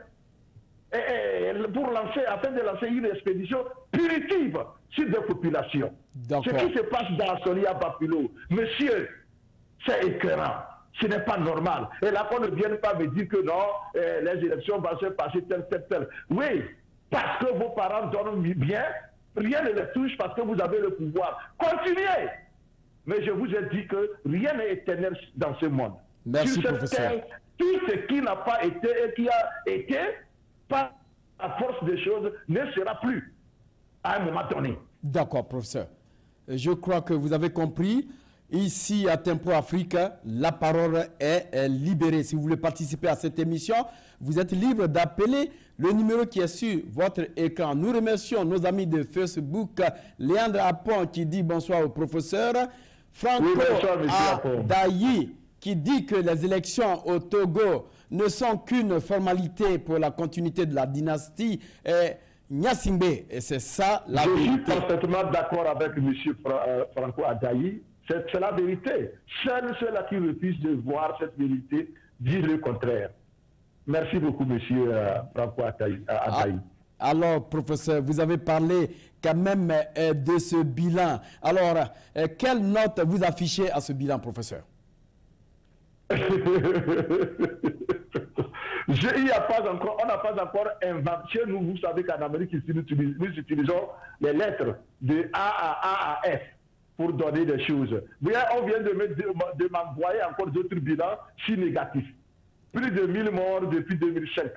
afin de lancer une expédition punitive sur des populations. Ce qui se passe dans Solia Bapulo, monsieur, c'est écœurant. Ce n'est pas normal. Et là, qu'on ne vienne pas me dire que non, les élections vont se passer tel. Oui, parce que vos parents donnent bien, rien ne les touche parce que vous avez le pouvoir. Continuez. Mais je vous ai dit que rien n'est éternel dans ce monde. Merci, professeur. Tout ce qui n'a pas été et qui a été, par la force des choses, ne sera plus. à un moment donné. D'accord, professeur. Je crois que vous avez compris. Ici, à Tempo Afrique, la parole est libérée. Si vous voulez participer à cette émission, vous êtes libre d'appeler le numéro qui est sur votre écran. Nous remercions nos amis de Facebook, Léandre Apon qui dit bonsoir au professeur, Franco Dayi qui dit que les élections au Togo ne sont qu'une formalité pour la continuité de la dynastie Gnassingbé. Et c'est ça la vérité. Je suis parfaitement d'accord avec M. Franco Dayi. C'est la vérité. Seuls ceux-là qui refusent de voir cette vérité disent le contraire. Merci beaucoup, M. Franco Dayi. Alors, professeur, vous avez parlé quand même de ce bilan. Alors, quelle note vous affichez à ce bilan, professeur? On n'a pas encore inventé. Chez nous, vous savez qu'en Amérique, nous utilisons les lettres de A à F pour donner des choses. On vient de m'envoyer encore d'autres bilans si négatifs. Plus de 1000 morts depuis 2005.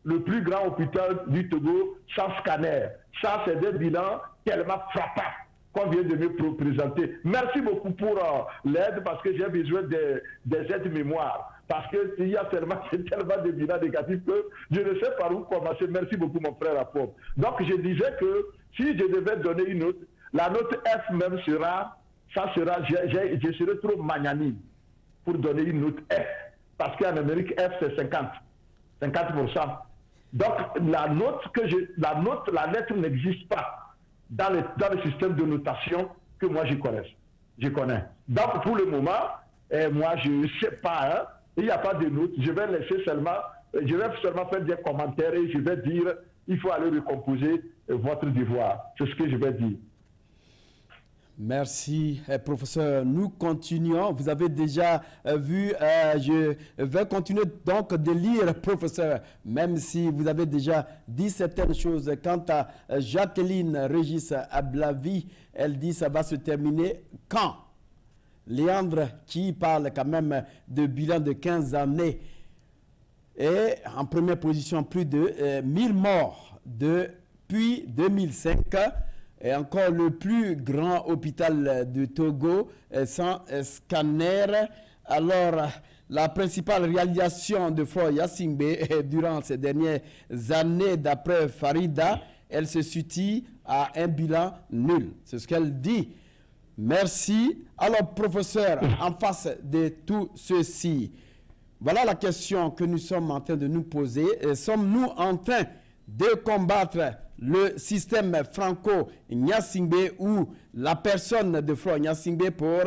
Le plus grand hôpital du Togo sans scanner. Ça, c'est des bilans tellement frappants qu'on vient de me présenter. Merci beaucoup pour l'aide parce que j'ai besoin des aides mémoire. Parce qu'il y a tellement de bilans négatifs que je ne sais par où commencer. Merci beaucoup, mon frère Apom. Donc, je disais que si je devais donner une note, la note F même sera, je serai trop magnanime pour donner une note F. Parce qu'en Amérique, F c'est 50%. Donc la lettre n'existe pas dans le système de notation que moi je connais. Donc pour le moment, moi je ne sais pas, hein, il n'y a pas de note. Je vais seulement faire des commentaires et je vais dire, il faut aller recomposer votre devoir. C'est ce que je vais dire. Merci, professeur. Nous continuons. Vous avez déjà vu, je vais continuer donc de lire, professeur, même si vous avez déjà dit certaines choses. Quant à Jacqueline Régis Ablavi, elle dit ça va se terminer quand? Léandre, qui parle quand même de bilan de 15 années, est en première position, plus de 1000 morts depuis 2005. Et encore le plus grand hôpital de Togo sans scanner. Alors, la principale réalisation de Frère Gnassingbé durant ces dernières années, d'après Farida, elle se situe à un bilan nul. C'est ce qu'elle dit. Merci. Alors, professeur, en face de tout ceci, voilà la question que nous sommes en train de nous poser. Sommes-nous en train de combattre le système Franco-Gnassingbé ou la personne de Frère Gnassingbé pour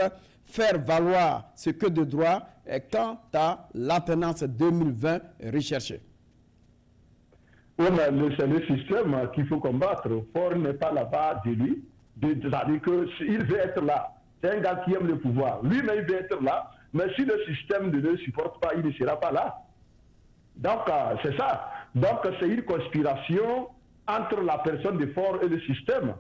faire valoir ce que de droit quant à l'alternance 2020 recherchée? Oui, mais c'est le système qu'il faut combattre. Fort n'est pas là-bas de lui. C'est-à-dire qu'il veut être là. C'est un gars qui aime le pouvoir. Lui-même, il veut être là. Mais si le système ne le supporte pas, il ne sera pas là. Donc, c'est ça. Donc, c'est une conspiration entre la personne de Fort et le système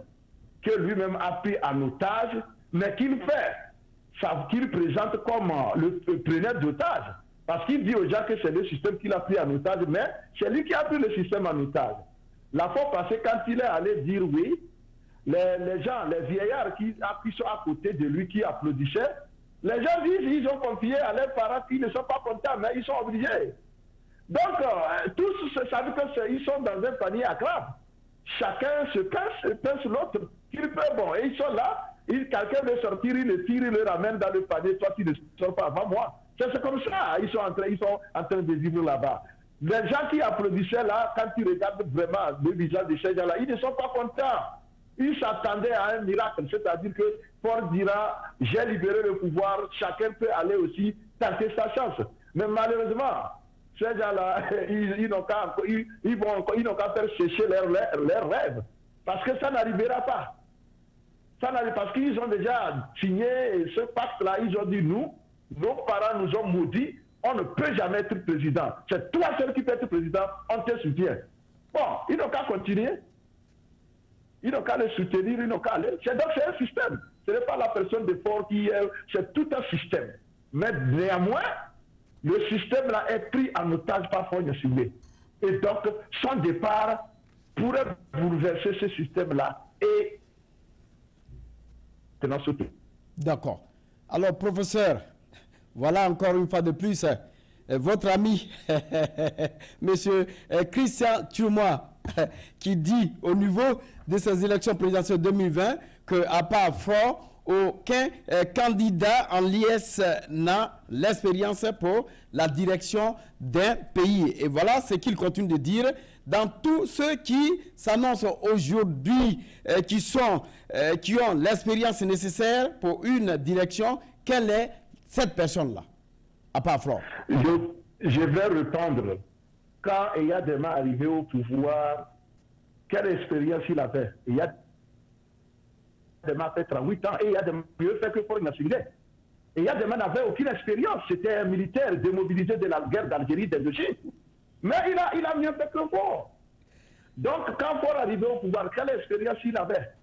que lui-même a pris en otage, mais qu'il présente comme le preneur d'otage. Parce qu'il dit aux gens que c'est le système qu'il a pris en otage, mais c'est lui qui a pris le système en otage. La fois passée, quand il est allé dire oui, les gens, les vieillards qui sont à côté de lui, qui applaudissaient, les gens disent qu'ils ont confié à leurs parents qu'ils ne sont pas contents, mais ils sont obligés. Donc, tous, ça veut dire qu'ils sont dans un panier à crabe. Chacun se pince l'autre. Bon, et ils sont là, quelqu'un veut sortir, il le tire, il le ramène dans le panier, toi tu ne sors pas avant moi. C'est comme ça, ils sont en train de vivre là-bas. Les gens qui applaudissaient là, quand ils regardent vraiment le visage de ces gens-là, ils ne sont pas contents. Ils s'attendaient à un miracle, c'est-à-dire que Ford dira, j'ai libéré le pouvoir, chacun peut aller aussi tenter sa chance. Mais malheureusement, ces gens-là, ils n'ont qu'à faire sécher leurs rêves. Parce que ça n'arrivera pas. Parce qu'ils ont déjà signé ce pacte-là, ils ont dit, nous, nos parents nous ont maudits, on ne peut jamais être président. C'est toi seul qui peux être président, on te soutient. Bon, ils n'ont qu'à continuer. Ils n'ont qu'à les soutenir, ils n'ont qu'à aller. Donc c'est un système. Ce n'est pas la personne de Fort qui est... C'est tout un système. Mais néanmoins, le système-là est pris en otage par Frère Gnassingbé. Et donc, son départ pourrait bouleverser ce système-là et tenant surtout. D'accord. Alors, professeur, voilà encore une fois de plus votre ami, monsieur Christian Tchoumoua, qui dit au niveau de ces élections présidentielles 2020 qu'à part Front, aucun candidat en liesse n'a l'expérience pour la direction d'un pays. Et voilà ce qu'il continue de dire dans tous ceux qui s'annoncent aujourd'hui, qui ont l'expérience nécessaire pour une direction. Quelle est cette personne-là, à part Front? Je vais répondre. Quand Eyadema est arrivé au pouvoir, quelle expérience il avait? Eyadema a fait 38 ans et Eyadema mieux fait que Faure Gnassingbé. Eyadema n'avait aucune expérience. C'était un militaire démobilisé de la guerre d'Algérie d'Indochine. Mais il a mieux fait que Faure. Donc, quand Faure est arrivé au pouvoir, quelle expérience il avait?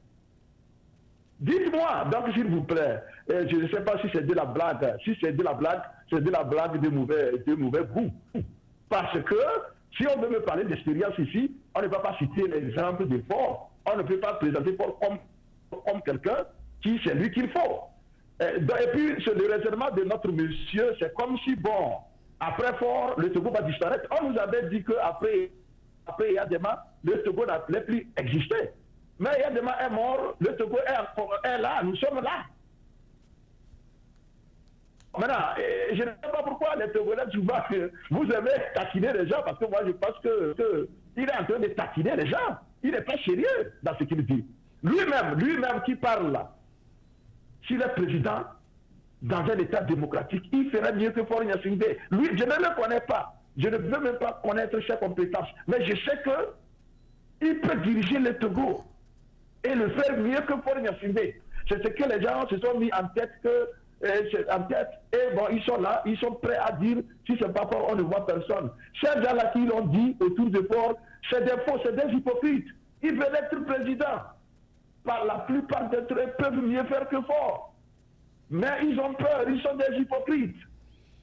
Dites-moi, donc s'il vous plaît, je ne sais pas si c'est de la blague. Si c'est de la blague, c'est de la blague de mauvais goût. Parce que si on veut me parler d'expérience ici, on ne va pas citer l'exemple de Faure. On ne peut pas présenter Faure comme quelqu'un qui c'est lui qu'il faut. Et puis, le raisonnement de notre monsieur, c'est comme si, bon, après Faure, le Togo va disparaître. On nous avait dit qu'après Eyadema, le Togo n'allait plus exister. Mais Eyadema est mort, le Togo est là, nous sommes là. Maintenant, je ne sais pas pourquoi les Togolais, souvent, vous aimez taquiner les gens, parce que moi je pense qu'il est en train de taquiner les gens. Il n'est pas sérieux dans ce qu'il dit. Lui-même qui parle là, s'il est président dans un État démocratique, il ferait mieux que Faure Gnassingbé. Lui, je ne le connais pas. Je ne veux même pas connaître ses compétences. Mais je sais qu'il peut diriger le Togo et le faire mieux que Faure Gnassingbé. C'est ce que les gens se sont mis en tête et bon, ils sont là, ils sont prêts à dire si c'est pas fort, on ne voit personne. Ces gens-là qui l'ont dit autour de Faure, c'est des faux, c'est des hypocrites. Ils veulent être présidents. Par la plupart d'entre eux peuvent mieux faire que Faure. Mais ils ont peur, ils sont des hypocrites.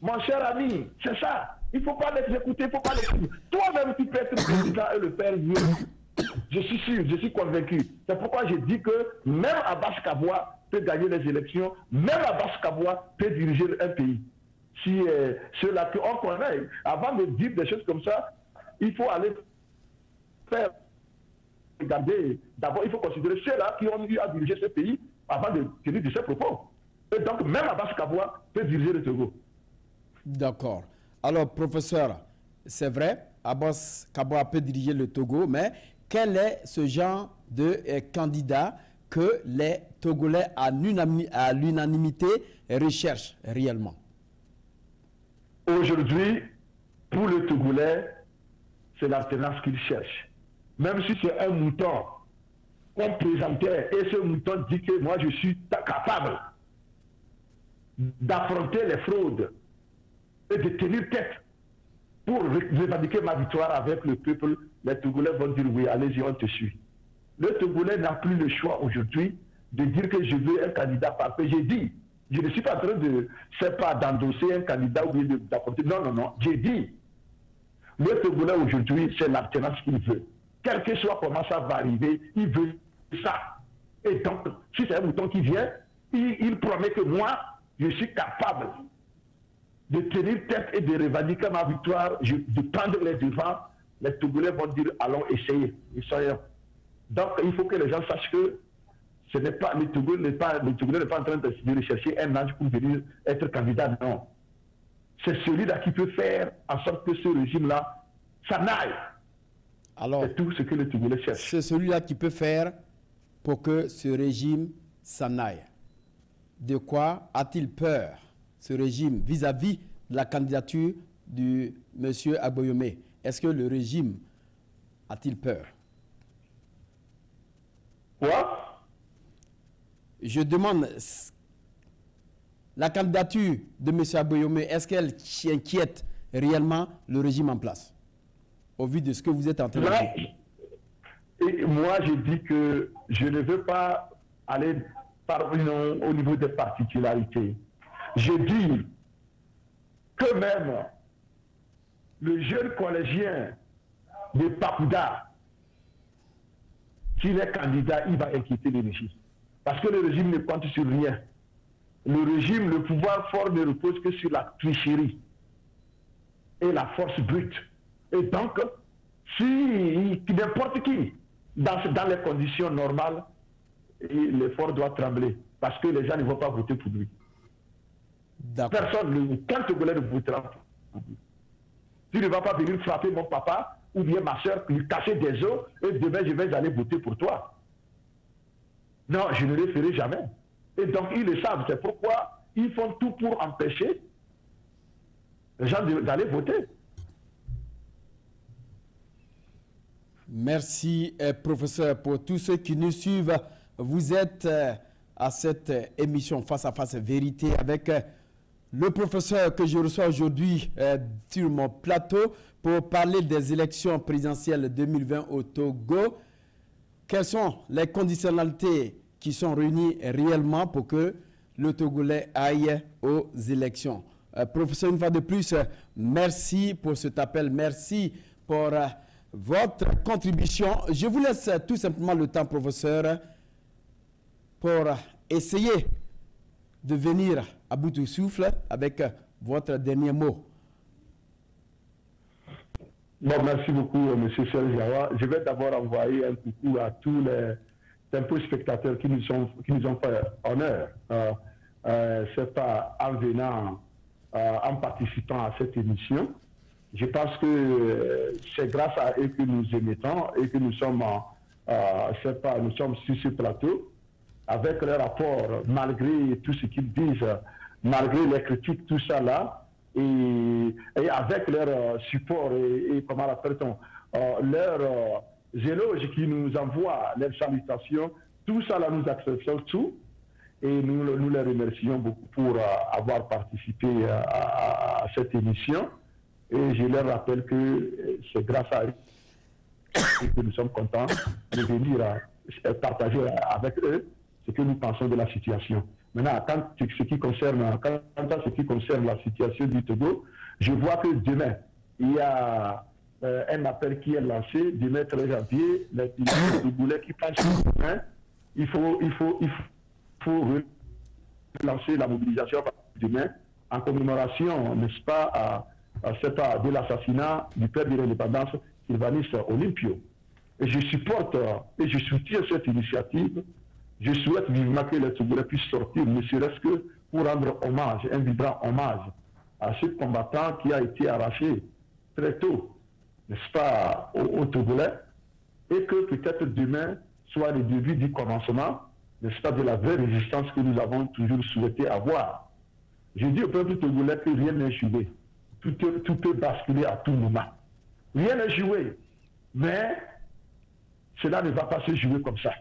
Mon cher ami, c'est ça. Il ne faut pas les écouter, il ne faut pas les écouter. Toi-même, tu peux être président et le faire mieux. Je suis sûr, je suis convaincu. C'est pourquoi je dis que même Abbas Kaboua peut gagner les élections, même Abbas Kaboua peut diriger un pays. Si ceux-là qu'on connaît, avant de dire des choses comme ça, il faut aller faire. Regardez, d'abord, il faut considérer ceux-là qui ont eu à diriger ce pays avant de tenir de ces propos. Et donc, même Abbas Kaboua peut diriger le Togo. D'accord. Alors, professeur, c'est vrai, Abbas Kaboua peut diriger le Togo, mais quel est ce genre de candidat que les Togolais à l'unanimité recherchent réellement? Aujourd'hui, pour le Togolais, c'est l'alternance qu'ils cherchent. Même si c'est un mouton qu'on présentait et ce mouton dit que moi je suis capable d'affronter les fraudes et de tenir tête pour revendiquer ma victoire avec le peuple, les Togolais vont dire oui, allez-y, on te suit. Le Togolais n'a plus le choix aujourd'hui de dire que je veux un candidat parfait. J'ai dit, je ne suis pas en train de, c'est pas d'endosser un candidat ou bien d'apporter. Non, non, non. J'ai dit, le Togolais aujourd'hui, c'est l'alternance qu'il veut. Quel que soit comment ça va arriver, il veut ça. Et donc, si c'est un mouton qui vient, il promet que moi, je suis capable de tenir tête et de revendiquer ma victoire, de prendre les devants. Les Togolais vont dire, allons essayer. Donc, il faut que les gens sachent que ce n'est pas, le Togolais n'est pas en train de rechercher un ange pour venir être candidat, non. C'est celui-là qui peut faire en sorte que ce régime-là s'en aille. Alors, c'est tout ce que le Togolais cherche. C'est celui-là qui peut faire pour que ce régime s'en aille. De quoi a-t-il peur, ce régime, vis-à-vis de la candidature du monsieur Aboyomé? Est-ce que le régime a-t-il peur? Quoi? Je demande, la candidature de M. Aboyomé, est-ce qu'elle inquiète réellement le régime en place, au vu de ce que vous êtes en train de dire? Et moi, je dis que je ne veux pas aller au niveau des particularités. Je dis que même le jeune collégien de Papouda, s'il est candidat, il va inquiéter le régime. Parce que le régime ne compte sur rien. Le régime, le pouvoir fort ne repose que sur la tricherie et la force brute. Et donc, si n'importe qui, dans les conditions normales, l'effort doit trembler. Parce que les gens ne vont pas voter pour lui. Personne, quand Togolais ne votera pour lui. Tu ne vas pas venir frapper mon papa ou bien ma soeur, lui casser des os, et demain je vais aller voter pour toi. Non, je ne le ferai jamais. Et donc ils le savent, c'est pourquoi ils font tout pour empêcher les gens d'aller voter. Merci, professeur, pour tous ceux qui nous suivent. Vous êtes à cette émission Face à Face Vérité avec le professeur que je reçois aujourd'hui sur mon plateau pour parler des élections présidentielles 2020 au Togo. Quelles sont les conditionnalités qui sont réunies réellement pour que le Togolais aille aux élections? Professeur, une fois de plus, merci pour cet appel. Merci pour votre contribution. Je vous laisse tout simplement le temps, professeur, pour essayer de venir à bout de souffle avec votre dernier mot. Bon, merci beaucoup, M. Serge Jawa. Je vais d'abord envoyer un coucou à tous les tempos spectateurs qui nous ont fait honneur. C'est pas en venant, en participant à cette émission. Je pense que c'est grâce à eux que nous émettons et que nous sommes, nous sommes sur ce plateau avec leur rapport, malgré tout ce qu'ils disent, malgré les critiques, tout ça là, et avec leur support et comment appelle-t-on, leur éloge qui nous envoient, leurs salutations, tout ça là nous acceptons tout et nous les remercions beaucoup pour avoir participé à cette émission. Et je leur rappelle que c'est grâce à eux que nous sommes contents de venir partager avec eux ce que nous pensons de la situation. Maintenant, quant à ce qui concerne la situation du Togo, je vois que demain, il y a un appel qui est lancé, demain 13 janvier, les Togolais qui passent demain, il faut lancer la mobilisation demain en commémoration, n'est-ce pas, de l'assassinat du père de l'indépendance, Sylvanus Olympio. Et je supporte et je soutiens cette initiative. Je souhaite vivement que les Togolais puissent sortir, ne serait-ce que pour rendre hommage, un vibrant hommage à ce combattant qui a été arraché très tôt, n'est-ce pas, aux Togolais, et que peut-être demain soit le début du commencement, n'est-ce pas, de la vraie résistance que nous avons toujours souhaité avoir. Je dis au peuple togolais que rien n'est joué. Tout peut basculer à tout moment. Rien n'est joué, mais cela ne va pas se jouer comme ça.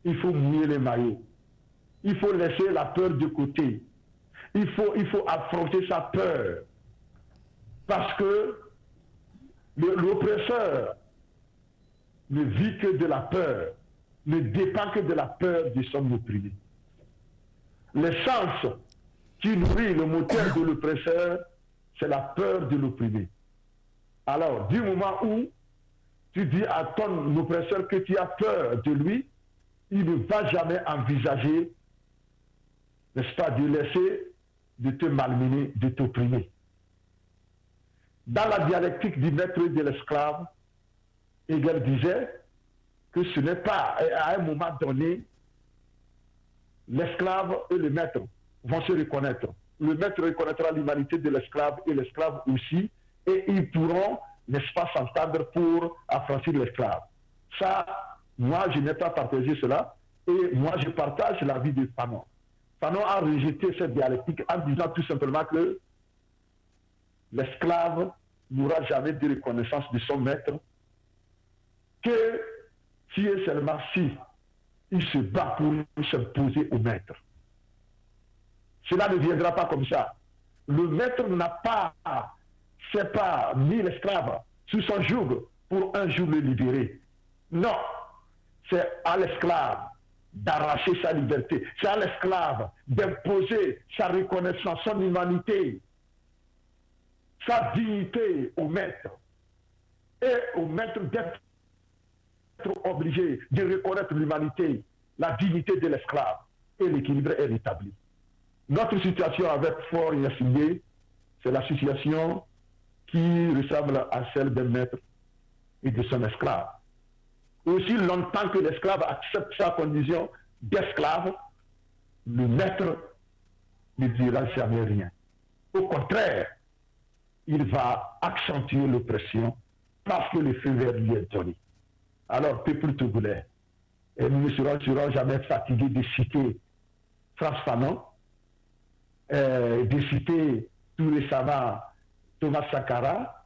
Il faut mouiller les maillots. Il faut laisser la peur de côté. Il faut affronter sa peur. Parce que l'oppresseur ne vit que de la peur, ne dépend que de la peur de son opprimé. L'essence qui nourrit le moteur de l'oppresseur, c'est la peur de l'opprimé. Alors, du moment où tu dis à ton oppresseur que tu as peur de lui, il ne va jamais envisager, n'est-ce pas, de laisser, de te malmener, de t'opprimer. Dans la dialectique du maître et de l'esclave, Hegel disait que ce n'est pas, à un moment donné, l'esclave et le maître vont se reconnaître. Le maître reconnaîtra l'humanité de l'esclave et l'esclave aussi, et ils pourront, n'est-ce pas, s'entendre pour affranchir l'esclave. Ça, moi, je n'ai pas partagé cela, et moi, je partage l'avis de Fanon. Fanon a rejeté cette dialectique en disant tout simplement que l'esclave n'aura jamais de reconnaissance de son maître, que si et seulement si il se bat pour s'imposer au maître. Cela ne viendra pas comme ça. Le maître n'a pas, c'est pas mis l'esclave sous son joug pour un jour le libérer. Non, c'est à l'esclave d'arracher sa liberté. C'est à l'esclave d'imposer sa reconnaissance, son humanité, sa dignité au maître. Et au maître d'être obligé de reconnaître l'humanité, la dignité de l'esclave et l'équilibre est rétabli. Notre situation avec Faure Gnassingbé, c'est la situation qui ressemble à celle d'un maître et de son esclave. Aussi longtemps que l'esclave accepte sa condition d'esclave, le maître ne dira jamais rien. Au contraire, il va accentuer l'oppression parce que le feu vert lui est donné. Alors, peuple togolais, et nous ne serons jamais fatigués de citer Frantz Fanon, de citer tout récemment Thomas Sankara,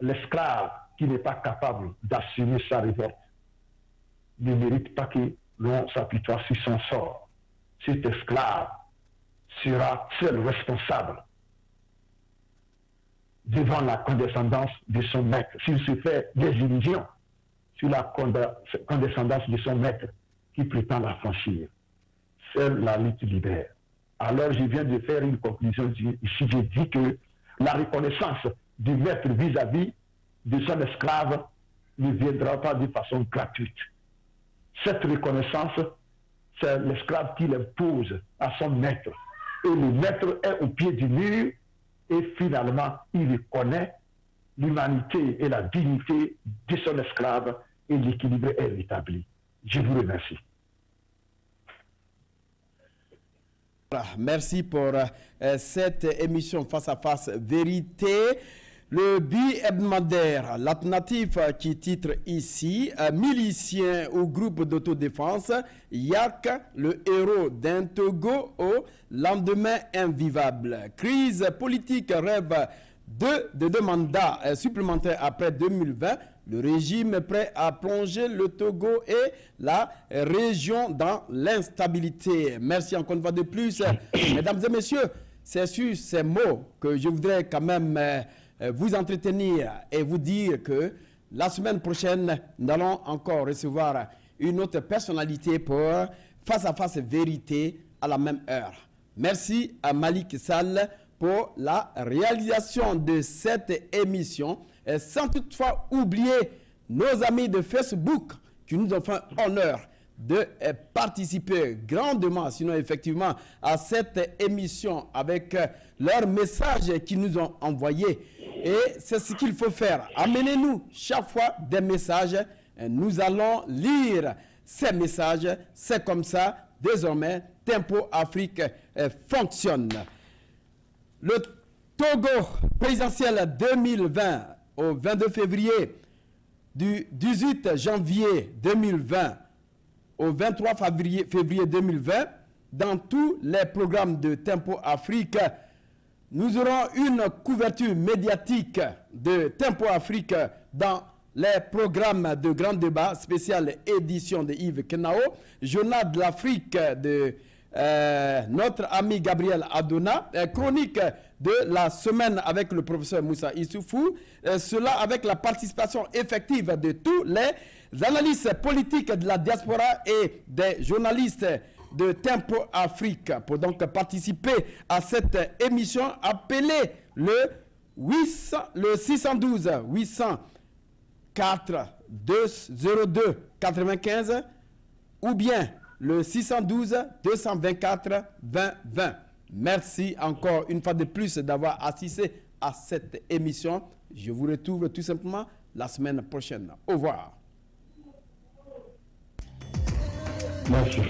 l'esclave qui n'est pas capable d'assumer sa révolte, ne mérite pas que l'on s'apitoie sur son sort. Cet esclave sera seul responsable devant la condescendance de son maître. S'il se fait des illusions sur la condescendance de son maître qui prétend la franchir, seule la lutte libère. Alors je viens de faire une conclusion ici. J'ai dit que la reconnaissance du maître vis-à-vis de son esclave ne viendra pas de façon gratuite. Cette reconnaissance, c'est l'esclave qui l'impose à son maître. Et le maître est au pied du mur et finalement, il reconnaît l'humanité et la dignité de son esclave et l'équilibre est rétabli. Je vous remercie. Merci pour cette émission Face à Face Vérité. Le bi-hebdomadaire, l'alternative qui titre ici, milicien au groupe d'autodéfense, Yak, le héros d'un Togo au lendemain invivable. Crise politique, rêve de deux mandats supplémentaires après 2020. Le régime est prêt à plonger le Togo et la région dans l'instabilité. Merci encore une fois de plus. Mesdames et messieurs, c'est sur ces mots que je voudrais quand même vous entretenir et vous dire que la semaine prochaine, nous allons encore recevoir une autre personnalité pour Face à Face Vérité à la même heure. Merci à Malik Sall pour la réalisation de cette émission, et sans toutefois oublier nos amis de Facebook qui nous ont fait honneur de participer grandement, sinon effectivement, à cette émission avec leurs messages qu'ils nous ont envoyés. Et c'est ce qu'il faut faire. Amenez-nous chaque fois des messages. Nous allons lire ces messages. C'est comme ça, désormais, Tempo Afrique fonctionne. Le Togo présidentiel 2020 au 22 février, du 18 janvier 2020 au 23 février 2020, dans tous les programmes de Tempo Afrique, nous aurons une couverture médiatique de Tempo Afrique dans les programmes de grand débat, spéciale édition de Yves Kenao, Journal de l'Afrique de notre ami Gabriel Adona, chronique de la semaine avec le professeur Moussa Issoufou, cela avec la participation effective de tous les analystes politiques de la diaspora et des journalistes de Tempo Afrique. Pour donc participer à cette émission, appelez le 612 804 202 95 ou bien le 612 224 20 20. Merci encore une fois de plus d'avoir assisté à cette émission. Je vous retrouve tout simplement la semaine prochaine. Au revoir. Merci.